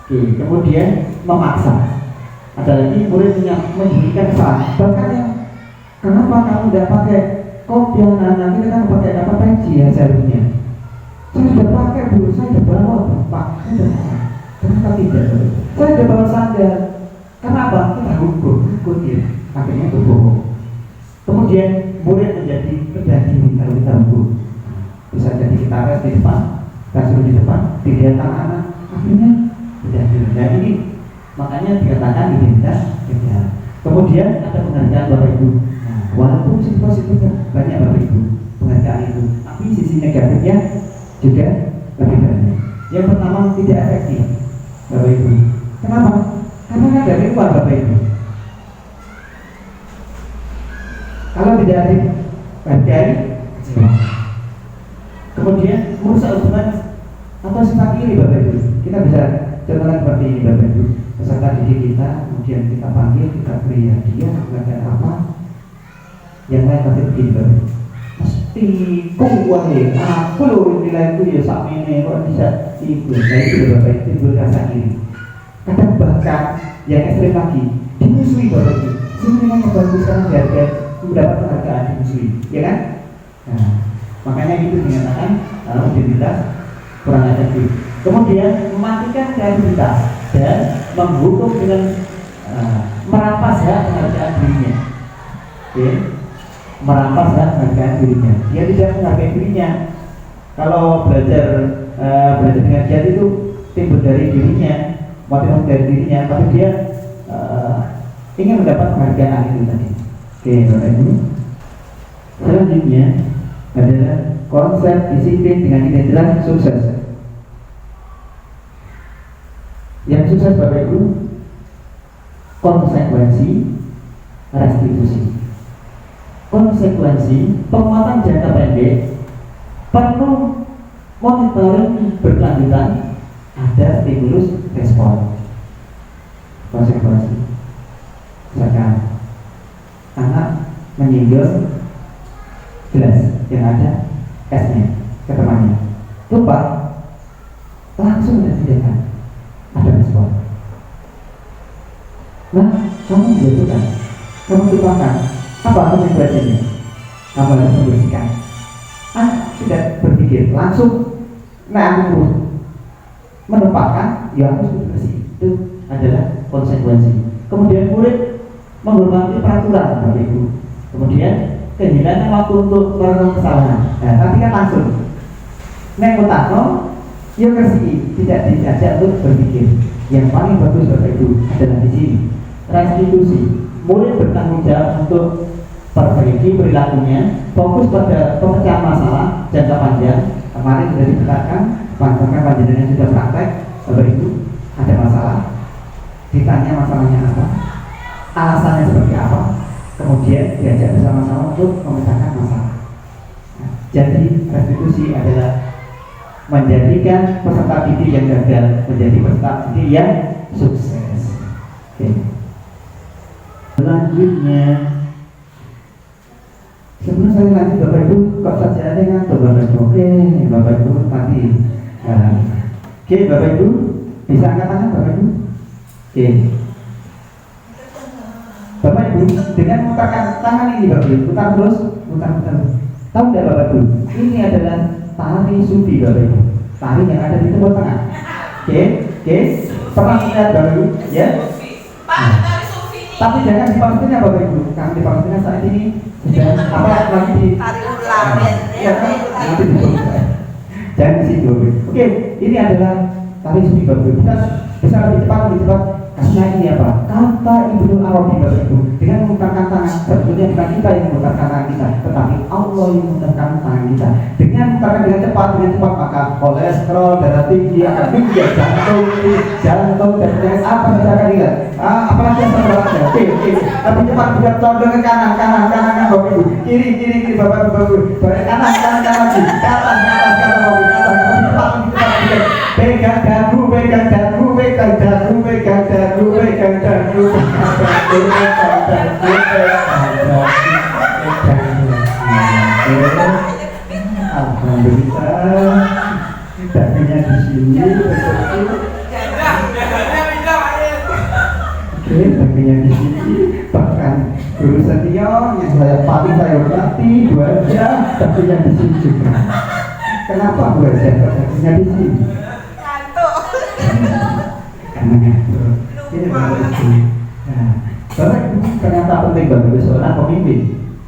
Oke, kemudian memaksa. Ada lagi murid yang memberikan saran. Bahkan yang kenapa kamu tidak pakai kopiah, nanti kita kan pakai apa peci ya seharusnya. Saya sudah pakai dulu, saya sudah bawa Pak. Kenapa tidak? Saya sudah bawa sandal. Kenapa? Kita hukum dia. Akhirnya itu bohong. Kemudian murid menjadi pedaging kalau kita hukum. Bisa jadi kita tes di depan, kita suruh di depan, dilihat anak-anak. Akhirnya pedaging. Nah ini makanya dikatakan identitas negara. Kemudian ada penghargaan Bapak Ibu. Nah, walaupun sisi positifnya banyak Bapak Ibu penghargaan itu, tapi sisi negatifnya juga lebih banyak. Yang pertama tidak efektif Bapak Ibu. Kenapa? Karena kan dari luar Bapak Ibu. Kalau tidak dihargai, kecewa. Kemudian merusak hubungan atau sifat iri Bapak Ibu. Kita bisa contohkan seperti ini Bapak Ibu. Peserta didik kita, kemudian kita panggil, kita beri hadiah, ada apa? Yang lain pasti begini Bapak Ibu. Mesti kuat ya, aku loh nilaiku ya sama ini, kok bisa ibu. Nah itu Bapak Ibu, timbul rasa iri. Kadang bahkan yang ekstrim lagi, dimusuhi Bapak Ibu. Sebenarnya yang bagus sekarang dihargai, mendapat penghargaan dimusuhi, ya kan? Nah, makanya itu dinyatakan identitas kurang efektif. Kemudian mematikan kreativitas dan menghukum dengan merampas hak penghargaan dirinya. Oke, merampas hak penghargaan dirinya. Dia tidak menghargai dirinya. Kalau belajar dengan giat itu timbul dari dirinya, motivasi dari dirinya, tapi dia ingin mendapat penghargaan itu tadi. Oke, Bapak Ibu. Selanjutnya adalah konsep disiplin dengan identitas sukses. Yang sukses Bapak Ibu, konsekuensi, restitusi. Konsekuensi, penguatan jangka pendek, perlu monitoring berkelanjutan, ada stimulus respon. Konsekuensi, misalkan anak menyinggol gelas yang ada esnya ke temannya, lupa, langsung tidak ada respon. Nah, kamu menjatuhkan, kamu lupakan, apa konsekuensinya? Kamu harus membersihkan. Tidak berpikir, langsung, nah aku menumpahkan, ya harus bersih. Itu adalah konsekuensi. Kemudian murid menghormati peraturan Bapak Ibu. Kemudian kehilangan waktu untuk merenung kesalahan. Nah, tapi kan langsung. Nek mutakno, ya bersih, tidak diajak untuk berpikir. Yang paling bagus Bapak Ibu adalah di sini. Restitusi. Murid bertanggung jawab untuk perbaiki perilakunya, fokus pada pemecahan masalah jangka panjang. Kemarin sudah dikatakan, panjenengan sudah praktek, Bapak Ibu ada masalah, ditanya masalahnya apa, alasannya seperti apa, kemudian diajak bersama-sama untuk memecahkan masalah. Nah, jadi restitusi adalah menjadikan peserta didik yang gagal menjadi peserta didik yang sukses. Oke. Selanjutnya, sebelum saya lanjut Bapak Ibu, kok saja ada ngantuk Bapak Ibu? Oke, Bapak Ibu nanti. Oke, Bapak Ibu bisa angkat tangan Bapak Ibu. Oke. Bapak Ibu dengan memutarkan tangan ini Bapak Ibu, putar terus, putar. Tahu tidak Bapak Ibu? Ini adalah tari sufi Bapak Ibu, tari yang ada di Timur Tengah. Oke, pernah lihat Bapak Ibu? Ya. Tapi jangan di Palestina Bapak Ibu, karena di Palestina saat ini sudah apa lagi di Tari ulang ya kan? Nanti di jangan di situ. Oke, ini adalah tari sufi Bapak Ibu. Kita bisa lebih cepat. Karena ini apa? Kata Ibnu Arabi Bapak Ibu, dengan memutarkan tangan, sebetulnya bukan kita yang memutarkan tangan kita, tetapi Allah yang memutarkan tangan kita. Dengan memutarkan dengan cepat, maka kolesterol, darah tinggi akan tinggi, jantung dan penyakit apa saja akan hilang. Apalagi yang sebenarnya. Oke. Lebih cepat juga condong ke kanan Bapak Ibu, kiri Bapak Ibu, balik kanan lagi, ke atas Bapak Ibu, lebih cepat. Pegang dagu. sini. Oke, baginya di sini. Bahkan guru senior yang paling saya hormati 2 jam, baginya di sini juga. Kenapa 2 jam baginya di sini? Karena ngantuk. Ini baru itu. Nah, Bapak Ibu ternyata penting bagi seorang pemimpin.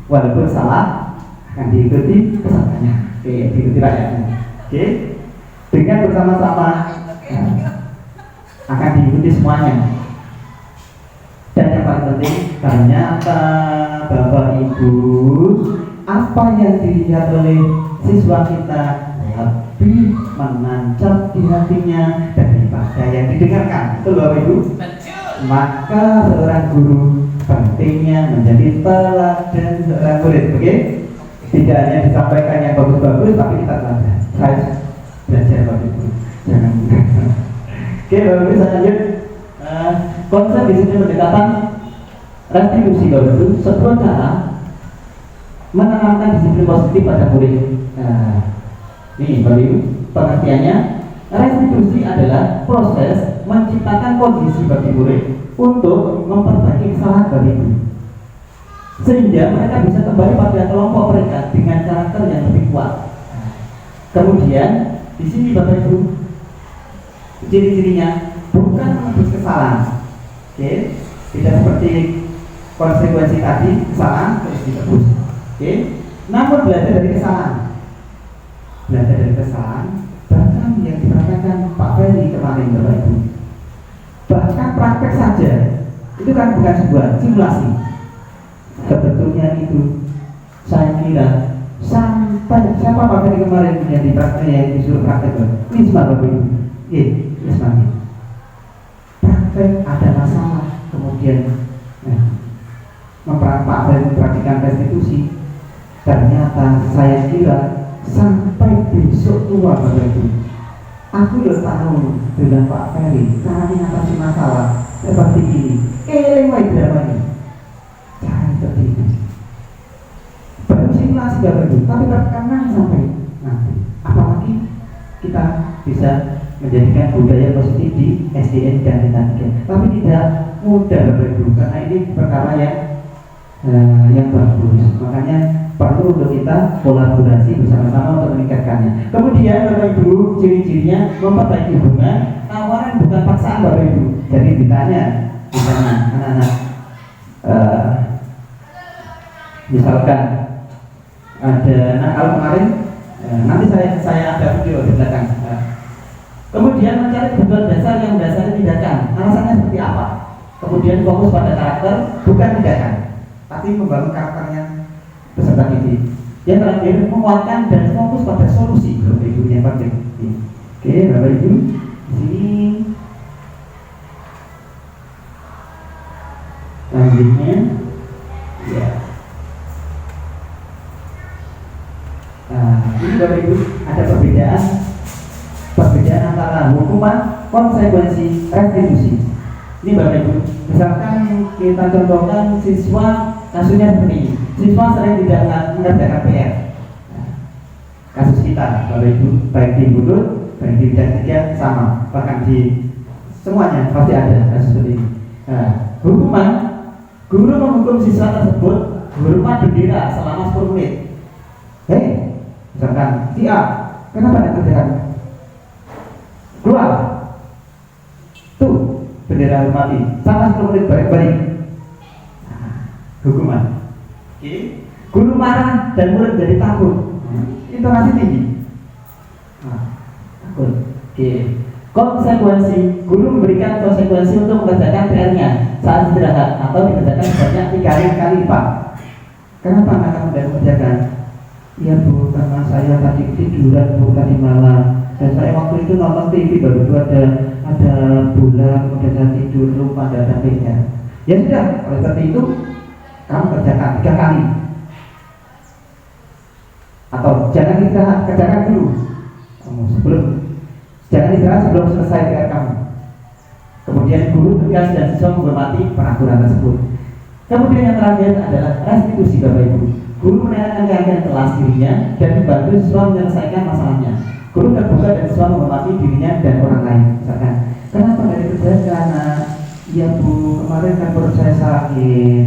Walaupun salah, akan diikuti kesalahannya. Oke, diikuti rakyatnya. Oke, dengan bersama-sama akan diikuti semuanya. Dan yang paling penting, ternyata Bapak Ibu, apa yang dilihat oleh siswa kita lebih menancap di hatinya daripada yang didengarkan. Betul Bapak Ibu? Maka seorang guru pentingnya menjadi teladan seorang murid. Oke? Tidak hanya disampaikan yang bagus-bagus, tapi kita teladan. Saya belajar Bapak Ibu. Jangan. Oke, Bapak Ibu, saya lanjut. Konsep di sini pendekatan retribusi Bapak Ibu, sebuah cara menanamkan disiplin positif pada murid. Ini Bapak Ibu, pengertiannya, restitusi adalah proses menciptakan kondisi bagi murid untuk memperbaiki kesalahan Bapak Ibu, sehingga mereka bisa kembali pada kelompok mereka dengan karakter yang lebih kuat. Kemudian di sini Bapak Ibu, ciri-cirinya bukan menebus kesalahan. Oke, tidak seperti konsekuensi tadi, kesalahan terus ditebus. Oke, namun belajar dari kesalahan. Belajar dari kesalahan, bahkan yang dipraktekkan Pak Ferry kemarin Bapak Ibu, bahkan praktek saja itu kan bukan sebuah simulasi. Sebetulnya itu saya kira sampai siapa Pak Ferry kemarin yang dipraktek, yang disuruh praktek ini semua Bapak Ibu, ini semua praktek ada masalah, kemudian Pak Ferry mempraktikkan restitusi. Ternyata saya kira sampai besok tua Bapak Ibu, aku udah tahu dengan Pak Ferry cara mengatasi masalah seperti ini. Lewat drama ini, cara seperti itu. Baru simulasi Bapak Ibu, tapi karena sampai nanti, apalagi kita bisa menjadikan budaya positif di SDN dan T3. Tapi tidak mudah Bapak Ibu, karena ini perkara yang bagus. Makanya perlu untuk kita kolaborasi bersama-sama untuk meningkatkannya. Kemudian Bapak Ibu, ciri-cirinya memperbaiki hubungan, tawaran bukan paksaan Bapak Ibu. Jadi ditanya, misalnya anak-anak, misalkan ada kalau kemarin, nanti saya ada video di belakang. Kemudian mencari kebutuhan dasar yang mendasari tindakan. Alasannya seperti apa? Kemudian fokus pada karakter, bukan tindakan, tapi membangun karakternya peserta didik. Yang terakhir, menguatkan dan fokus pada solusi. Bapak Ibu yang penting. Oke, Bapak Ibu, di sini selanjutnya, ya. Ini Bapak Ibu ada perbedaan antara hukuman, konsekuensi, restitusi. Ini Bapak Ibu, misalkan kita contohkan siswa kasusnya seperti ini. Siswa sering tidak mengerjakan PR. Kasus kita Bapak Ibu, baik di Budut, baik di bidang 3 sama, bahkan di semuanya pasti ada kasus seperti ini. Hukuman, guru menghukum siswa tersebut berupa bendera selama 10 menit. Hei, misalkan si A, kenapa tidak kerjakan? Keluar. Tuh, bendera hormati. Sama 10 menit balik-balik. Hukuman. Oke. Guru marah dan murid jadi takut. Intonasi tinggi. Takut. Oke. Konsekuensi, guru memberikan konsekuensi untuk mengerjakan PR-nya saat istirahat atau dikerjakan sebanyak 3 kali lipat. Kenapa anak kamu tidak mengerjakan? Ya Bu, karena saya tadi tiduran Bu tadi malam, dan saya waktu itu nonton TV baru itu ada bulan, kemudian saya tidur lupa ada HP-nya. Ya sudah, oleh seperti itu kamu kerjakan 3 kali. Atau jangan istirahat, kerjakan dulu. Jangan istirahat sebelum selesai PR kamu. Kemudian guru tegas dan siswa menghormati peraturan tersebut. Kemudian yang terakhir adalah restitusi Bapak Ibu. Guru menanyakan keahlian kelas dirinya dan membantu siswa menyelesaikan masalahnya. Guru terbuka dan siswa menghormati dirinya dan orang lain. Misalkan, kenapa nggak dikerjakan? Karena ya bu, kemarin kan perut saya sakit.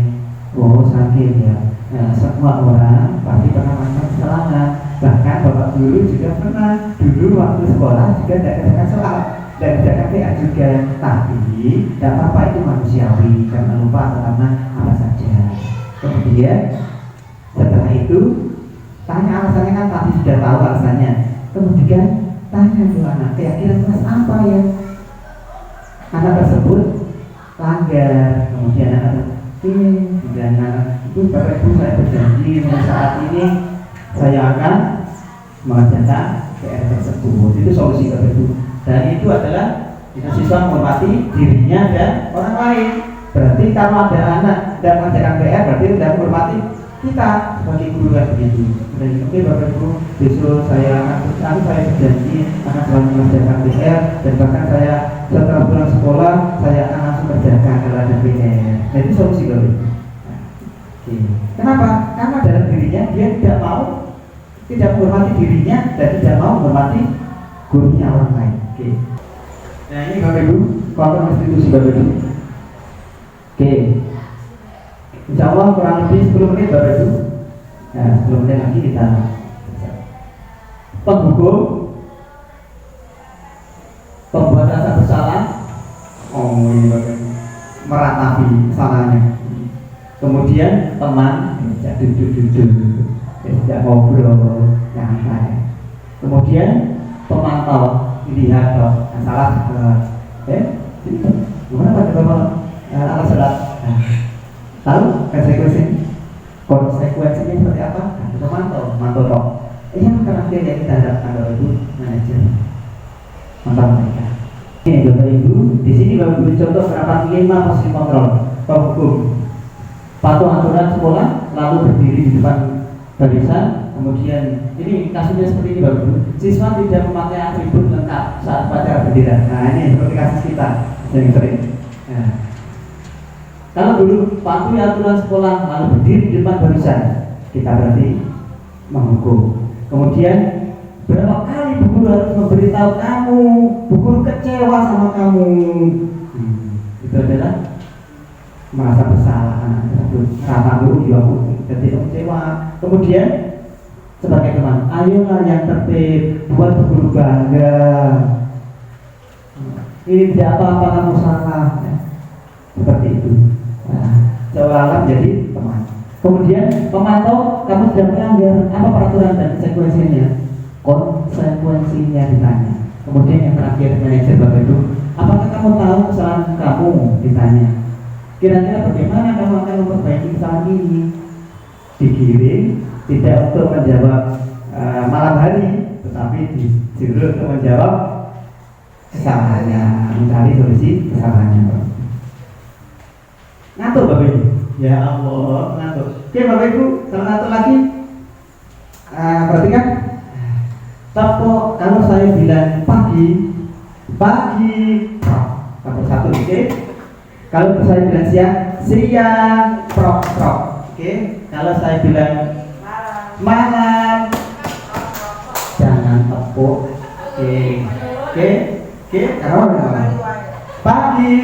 Oh sakit ya. Nah, semua orang pasti pernah melakukan kesalahan. Bahkan bapak guru juga pernah dulu waktu sekolah juga tidak kerjakan soal dan tidak KPA juga. Tapi tidak apa-apa, itu manusiawi, karena lupa atau karena apa saja. Kemudian setelah itu tanya alasannya, kan pasti sudah tahu alasannya. Kemudian tanya ke anak, kira-kira kelas apa ya anak tersebut langgar. Kemudian anak kemudian itu bapak ibu, saya berjanji mulai saat ini saya akan mengerjakan PR tersebut. Itu solusi bapak ibu. Dan itu adalah siswa menghormati dirinya dan orang lain. Berarti kalau ada anak tidak mengerjakan PR, berarti tidak menghormati kita sebagai guru, kan begitu. Dan oke bapak ibu, besok saya berjanji akan selalu mengerjakan PR, dan bahkan saya setelah pulang sekolah saya akan langsung kerjakan kalau ada PR. Nah itu solusi bapak ibu. Kenapa? Karena dalam dirinya dia tidak menghormati dirinya dan tidak mau menghormati gurunya orang lain. Oke. Nah ini bapak ibu, konten institusi bapak ibu. Oke. Insya Allah kurang lebih 10 menit bapak ibu. Nah 10 menit lagi kita penghukum, pembuat rasa bersalah. Oh ini bapak ibu, meratapi salahnya. Kemudian teman, duduk, tidak ngobrol, nyantai. Kemudian pemantau, lihat salah. Gimana pada bapak alat sholat? Tahu konsekuensinya seperti apa? Kita mantau dong. Yang terakhir yang kita harapkan bapak ibu, manajer mantap mereka. Ini bapak ibu, di sini bapak ibu contoh penerapan 5 posisi kontrol penghukum. Patuh aturan sekolah, lalu berdiri di depan barisan. Kemudian ini kasusnya seperti ini bapak ibu, siswa tidak memakai atribut lengkap saat upacara bendera. Nah ini seperti kasus kita yang sering. Nah, kalau dulu patuhi aturan sekolah lalu berdiri di depan barisan, kita berarti menghukum. Kemudian berapa kali bu guru harus memberitahu kamu, bu guru kecewa sama kamu. Itu adalah merasa bersalah anak tersebut. Rasa guru juga jadi kecewa. Kemudian sebagai teman, ayolah yang tertib, buat bu guru bangga. Ini tidak apa-apa kamu salah. Seperti itu. Nah, seolah-olah jadi teman. Kemudian pemantau, kamu sudah melanggar, apa peraturan dan konsekuensinya? Konsekuensinya ditanya. Kemudian yang terakhir manajer bapak ibu, apakah kamu tahu kesalahan kamu? Ditanya. Kira-kira bagaimana kamu akan memperbaiki kesalahan ini? Digiring, tidak untuk menjawab malam hari, tetapi disuruh untuk menjawab kesalahannya, mencari solusi kesalahannya. Ngantuk bapak ibu? Ya Allah, ngantuk. Oke bapak ibu, salah satu lagi, perhatikan. Tapi kalau saya bilang pagi, nomor 1, oke. Kalau saya bilang siang, oke. Kalau saya bilang malam, jangan tepuk, oke. Kalau pagi,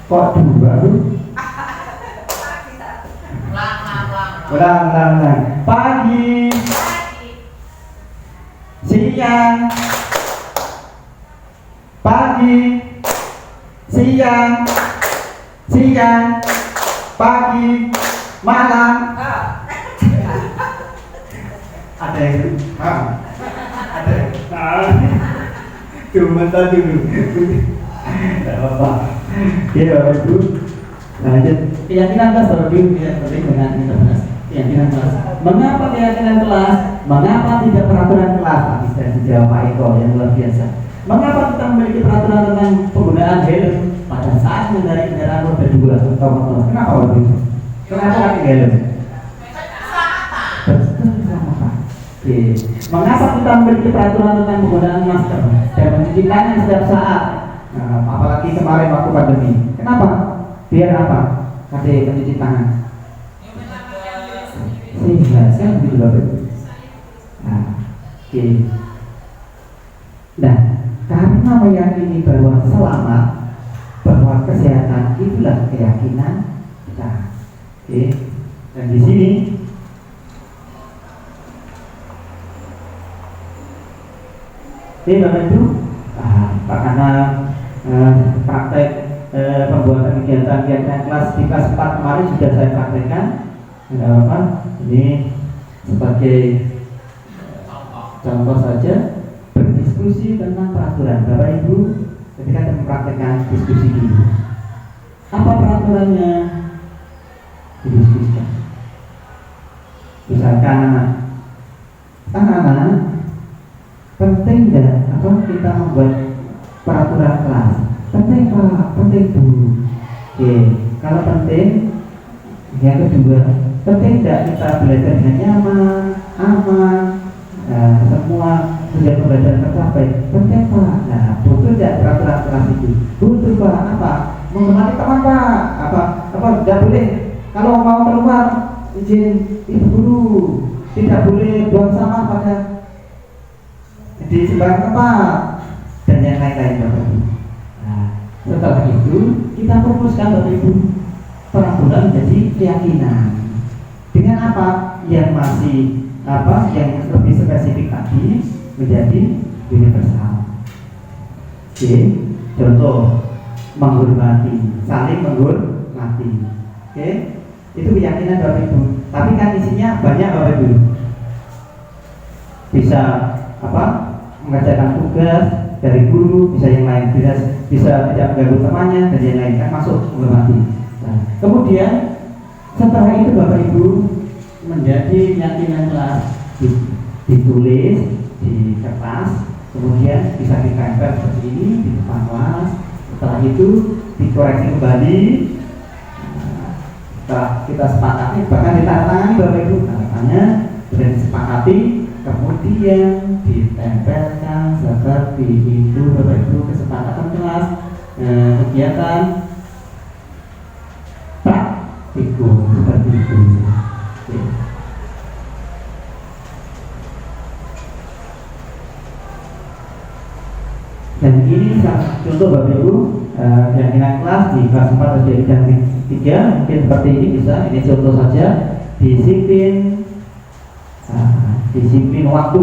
kok 2 tuh? Ulang. Pagi, siang, pagi, pagi, malam. Ada yang ada. Cuma tadi dulu. Tidak apa-apa. Ya bapak ibu. Lanjut. Keyakinan kelas bapak ibu ya, penting dengan interpretasi. Keyakinan kelas. Mengapa keyakinan kelas? Mengapa tidak peraturan kelas? Tapi sudah dijawab Pak Eko yang luar biasa. Mengapa kita memiliki peraturan tentang penggunaan helm pada saat mengendarai kendaraan roda 2 atau motor? Kenapa waktu itu? Kenapa pakai helm? Oke. Mengapa kita memiliki peraturan tentang penggunaan masker dan mencuci tangan setiap saat? Nah, apalagi kemarin waktu pandemi. Kenapa? Biar apa? Kasih mencuci tangan. Sehingga saya begitu bapak. Nah, oke. karena meyakini bahwa selamat, bahwa kesehatan itulah keyakinan kita. Oke, dan di sini Bapak Ibu, karena praktek pembuatan kegiatan kelas di kelas 4 kemarin sudah saya praktekkan. Tidak apa, ini sebagai contoh saja, berdiskusi tentang peraturan. Bapak Ibu ketika mempraktekkan diskusi dulu, apa peraturannya, didiskusikan. Misalkan anak-anak penting nggak apa kita membuat peraturan kelas? Penting Pak, penting Bu. Oke, kalau penting, yang kedua, penting nggak kita belajar dengan nyaman, aman, semua tujuan pembelajaran tercapai? Penting Pak. Nah, butuh nggak peraturan kelas itu? Butuh Pak. Apa? Menghormati teman Pak. Apa? Nggak boleh. Kalau mau keluar izin ibu guru. Tidak boleh buang sampah pada di sembarang tempat dan yang lain-lain Bapak Ibu. Nah, setelah itu kita rumuskan Bapak Ibu peraturan menjadi keyakinan. Dengan apa? Yang masih yang lebih spesifik tadi menjadi universal. Oke, contoh menghormati, saling menghormati. Oke, itu keyakinan Bapak Ibu. Tapi kan isinya banyak Bapak Ibu. Bisa mengerjakan tugas dari guru, bisa yang lain, bisa tidak mengganggu temannya dan yang lain, kan masuk menghormati. Nah, kemudian setelah itu Bapak Ibu menjadi keyakinan kelas ditulis di kertas, kemudian bisa ditempel seperti ini di depan kelas. Setelah itu dikoreksi kembali. Setelah kita sepakati, bahkan ditandatangani Bapak Ibu, tandatangannya sudah disepakati, kemudian ditempelkan seperti itu Bapak Ibu, kesepakatan kelas, kegiatan praktikum seperti itu. Oke. Dan ini contoh Bapak Ibu keyakinan kelas di kelas 4 atau di kelas 3 mungkin seperti ini bisa. Ini contoh saja, disiplin waktu,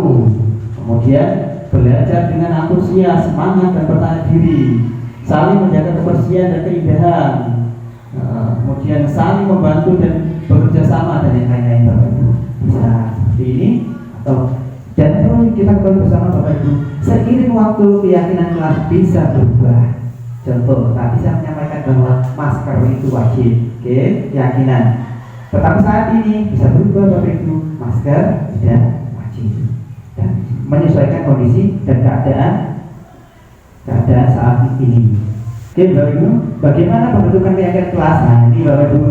kemudian belajar dengan antusias, semangat dan percaya diri, saling menjaga kebersihan dan keindahan, kemudian saling membantu dan bekerja sama dan yang lain-lain Bapak Ibu. Bisa seperti ini atau dan perlu kita ketahui bersama Bapak Ibu, seiring waktu keyakinan kelas bisa berubah. Contoh, tadi saya menyampaikan bahwa masker itu wajib, oke, keyakinan. Tetapi saat ini bisa berubah Bapak Ibu, masker tidak wajib dan menyesuaikan kondisi dan keadaan saat ini. Oke Bapak Ibu, bagaimana pembentukan keyakinan kelas? Nah ini Bapak Ibu,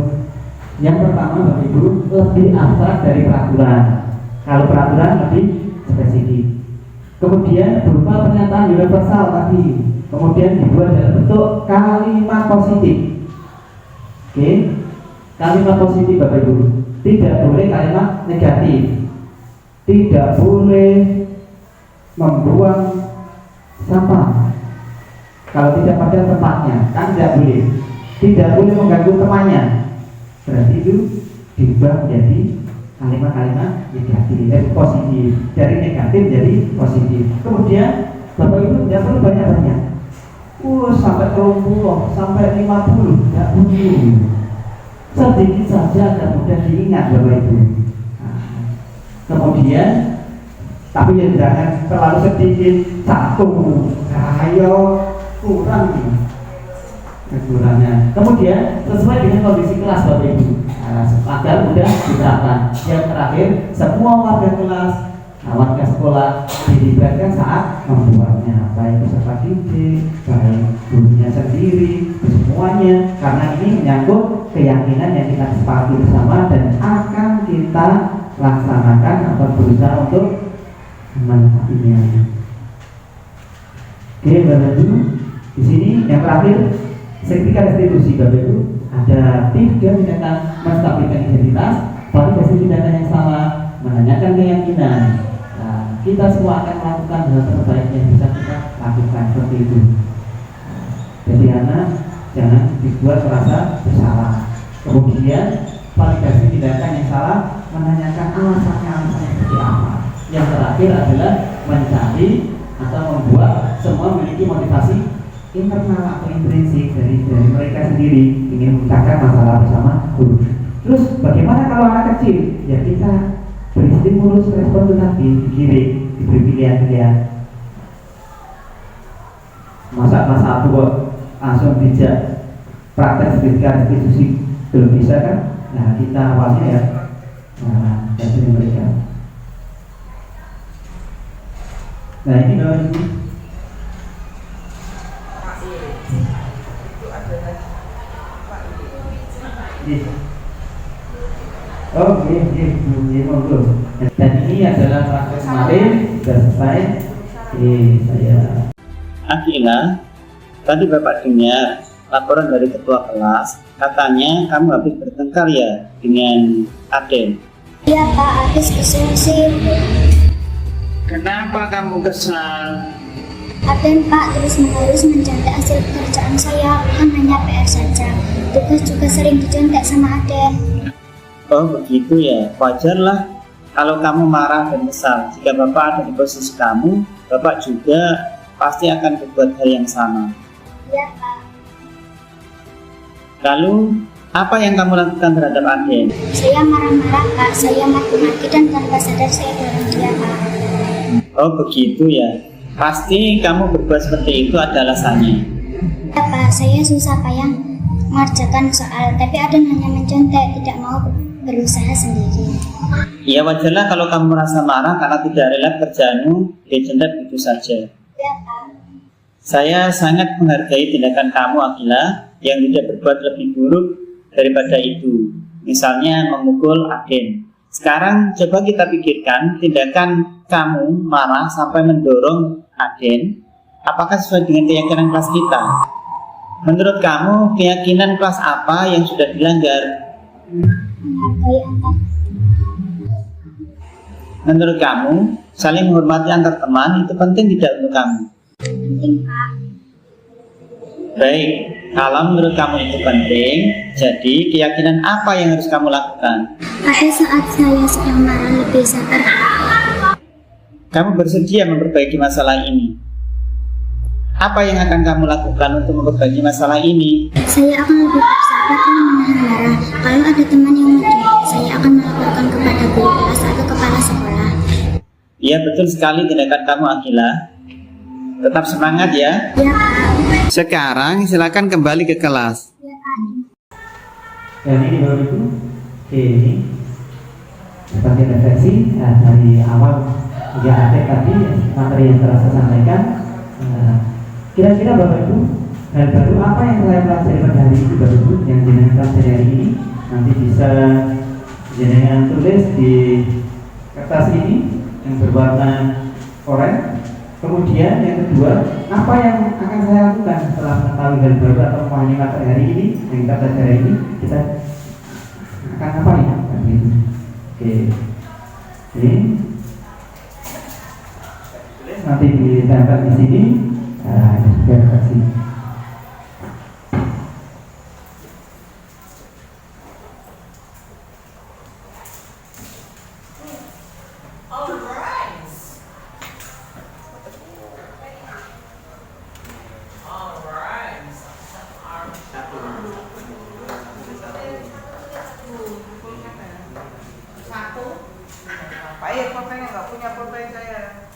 yang pertama Bapak Ibu lebih abstrak dari peraturan. Kalau peraturan lebih spesifik. Kemudian berupa pernyataan universal tadi, kemudian dibuat dalam bentuk kalimat positif. Oke, kalimat positif Bapak Ibu, tidak boleh kalimat negatif, tidak boleh membuang sampah kalau tidak pada tempatnya, kan tidak boleh, tidak boleh mengganggu temannya. Berarti itu diubah menjadi kalimat-kalimat negatif, positif, dari negatif jadi positif. Kemudian Bapak Ibu tidak perlu banyak-banyak, sampai 20, sampai 50, tidak perlu. Sedikit saja agar mudah diingat Bapak Ibu. Kemudian, tapi yang jangan terlalu sedikit, satu, ayo kurang nih. Kekurangnya. Kemudian sesuai dengan kondisi kelas Bapak Ibu, agar mudah diterapkan. Yang terakhir, semua warga kelas, warga sekolah dilibatkan saat membuatnya, baik peserta didik, baik gurunya sendiri, semuanya, karena ini menyangkut keyakinan yang kita sepakati bersama dan akan kita laksanakan atau berusaha untuk mencapai. Oke, Bapak Ibu, di sini yang terakhir, seketika restitusi Bapak Ibu, ada 3 tindakan menstabilkan identitas, validasi tindakan yang salah, menanyakan keyakinan. Nah, kita semua akan melakukan hal terbaik yang bisa kita lakukan seperti itu. Jadi anak jangan dibuat merasa bersalah. Kemudian validasi tindakan yang salah, menanyakan alasannya seperti apa. Yang terakhir adalah mencari atau membuat semua memiliki motivasi internal atau intrinsik dari mereka sendiri ingin memecahkan masalah bersama guru. Terus bagaimana kalau anak kecil? Ya kita beri stimulus respon itu tadi, digiring, diberi pilihan-pilihan. Masa satu kok langsung dijak praktek sedikit restitusi belum bisa kan? Nah kita awalnya ya, dari mereka. Nah ini kalau ini. Oh, monggo. Dan ini adalah praktek kemarin sudah selesai. Saya. Akila, tadi Bapak dengar laporan dari ketua kelas, katanya kamu habis bertengkar ya dengan Aden. Iya Pak, habis kesel sih. Kenapa kamu kesal? Aden Pak terus-menerus mencontek hasil pekerjaan saya, bukan hanya PR saja. Tugas juga sering dicontek sama Aden. Oh begitu ya, wajarlah kalau kamu marah dan kesal. Jika Bapak ada di posisi kamu, Bapak juga pasti akan berbuat hal yang sama. Iya Pak. Lalu, apa yang kamu lakukan terhadap Aden? Saya marah-marah Pak, saya maki-maki dan tanpa sadar saya dorong dia Pak. Oh begitu ya, pasti kamu berbuat seperti itu ada alasannya. Ya Pak, saya susah payah mengerjakan soal, tapi Aden hanya mencontek, tidak mau berusaha sendiri. Ya wajarlah kalau kamu merasa marah karena tidak rela kerjaanmu dicontek begitu saja. Ya Pak. Saya sangat menghargai tindakan kamu Akila yang tidak berbuat lebih buruk daripada itu. Misalnya memukul Aden. Sekarang coba kita pikirkan tindakan kamu marah sampai mendorong Aden, apakah sesuai dengan keyakinan kelas kita? Menurut kamu keyakinan kelas apa yang sudah dilanggar? Menghargai antar. Menurut kamu saling menghormati antar teman itu penting tidak untuk kamu? Penting Pak. Baik, kalau menurut kamu itu penting, jadi keyakinan apa yang harus kamu lakukan? Pada saat saya sedang marah lebih sabar. Kamu bersedia memperbaiki masalah ini. Apa yang akan kamu lakukan untuk memperbaiki masalah ini? Saya akan lebih bersabar dan menahan marah. Kalau ada teman yang mencontek, saya akan melaporkan kepada guru kelas atau kepala sekolah. Ya betul sekali tindakan kamu Akila. Tetap semangat ya. Ya Pak. Sekarang silakan kembali ke kelas. Ya Pak. Dan ini baru itu, ini sebagai refleksi dari awal hingga akhir tadi materi yang telah saya sampaikan. Kira-kira Bapak Ibu, hal baru apa yang saya pelajari pada hari ini Bapak Ibu yang jenengan pelajari hari ini nanti bisa jenengan tulis di kertas ini yang berwarna oranye. Kemudian yang kedua, apa yang akan saya lakukan setelah mengetahui hal baru atau memahami materi hari ini yang kita pelajari hari ini, kita akan apa ya? Oke, ini nanti ditempel di sini. Terima kasih. Pak ya, pulpennya nggak punya pulpen saya.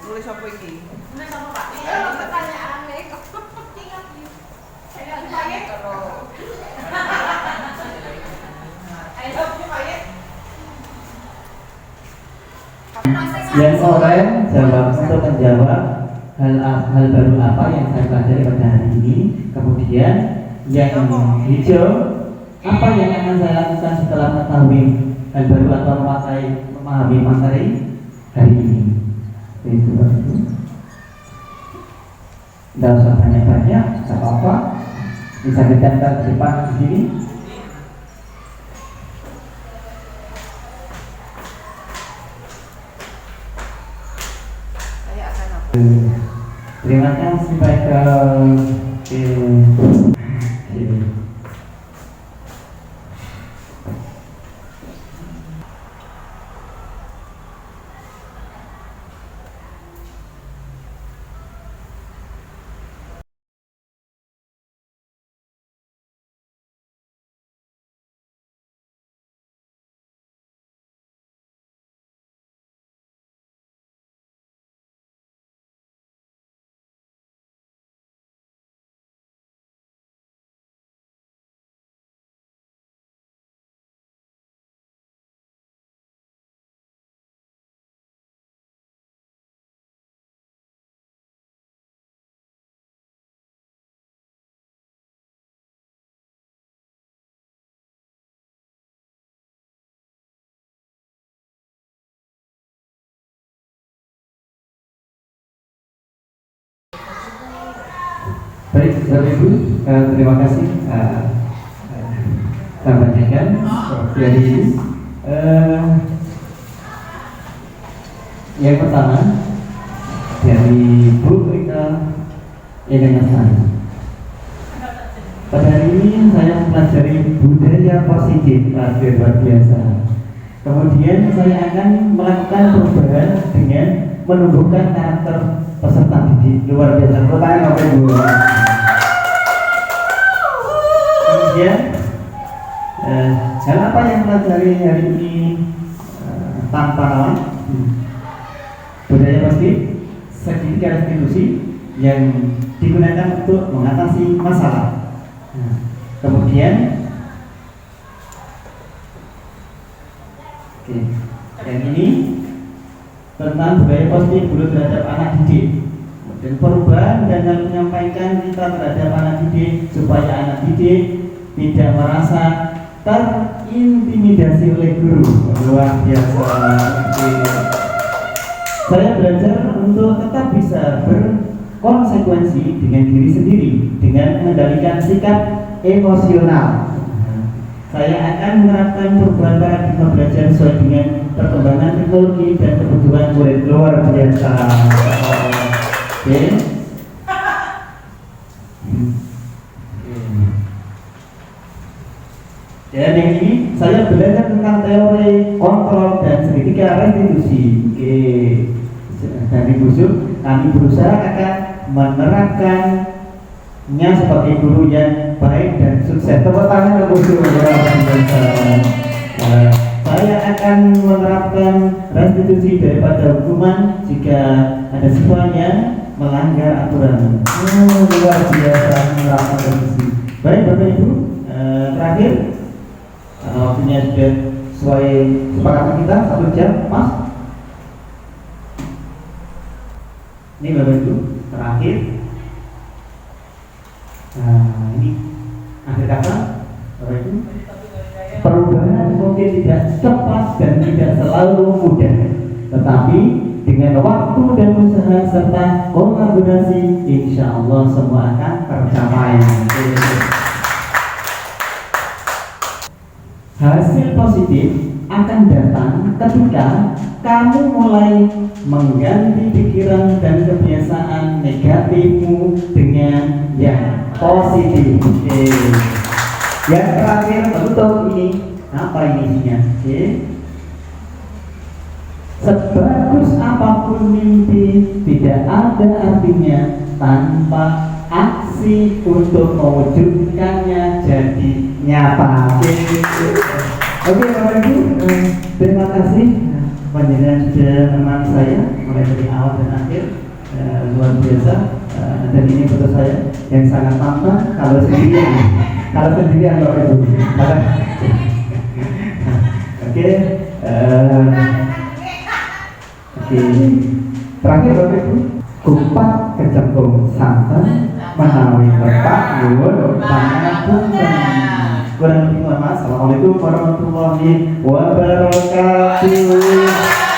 Tulis apa ini? Tulis apa Pak? Iya, pertanyaan mereka. Saya nggak kalau. Ayo, Pak ya. Yang oranye jawab untuk menjawab hal baru apa yang saya pelajari pada hari ini. Kemudian yang hijau, apa yang akan saya lakukan setelah mengetahui hal baru atau memahami materi hari ini. Itu tidak usah banyak-banyak, tidak apa-apa. Bisa ditempel di depan di sini. Baik, Bapak Ibu, terima kasih sampaikan dari ini. Yang pertama dari Bu Rika Edenasari. Pada hari ini saya mempelajari budaya positif, luar biasa. Kemudian saya akan melakukan perubahan dengan menumbuhkan karakter peserta didik, luar biasa. Pertanyaan Bapak Ibu. Kemudian hal apa yang pelajari hari ini tanpa lawan? Budaya positif, segitiga restitusi yang digunakan untuk mengatasi masalah. Kemudian yang ini tentang budaya positif guru terhadap anak didik dan perubahan dan menyampaikan kita terhadap anak didik supaya anak didik tidak merasa terintimidasi oleh guru. Luar biasa. Saya belajar untuk tetap bisa berkonsekuensi dengan diri sendiri dengan mengendalikan sikap emosional. Saya akan menerapkan perubahan paradigma belajar sesuai dengan perkembangan teknologi dan kebutuhan murid. Luar biasa. Oke. Dan yang ini saya belajar tentang teori kontrol dan segitiga restitusi. Oke. Dari busuk kami berusaha akan menerapkannya sebagai guru yang baik dan sukses. Tepuk tangan untuk busuk. Saya akan menerapkan restitusi daripada hukuman jika ada siswanya melanggar aturan. Luar biasa menerapkan restitusi. Baik Bapak Ibu, terakhir waktunya sudah sesuai sepakatan kita 1 jam, Mas. Ini Bapak Ibu, terakhir. Ini akhir kata Bapak Ibu. Perubahan mungkin tidak cepat dan tidak selalu mudah, tetapi dengan waktu dan usaha serta kolaborasi, insya Allah semua akan tercapai. Hasil positif akan datang ketika kamu mulai mengganti pikiran dan kebiasaan negatifmu dengan yang positif. Yang terakhir untuk ini, apa ini isinya? Sebagus apapun mimpi, tidak ada artinya tanpa aksi untuk mewujudkannya jadi nyata. Oke Bapak Ibu, terima kasih panjenengan sudah menemani saya mulai dari awal dan akhir. Luar biasa. Dan ini menurut saya yang sangat tampak kalau sendirian. Kalau sendirian Bapak Ibu. Oke. Terakhir Bapak Ibu, kupat kecembung santan menawi lepak nyuwun pangapunten. Kurang lebih mohon maaf. Assalamualaikum warahmatullahi wabarakatuh.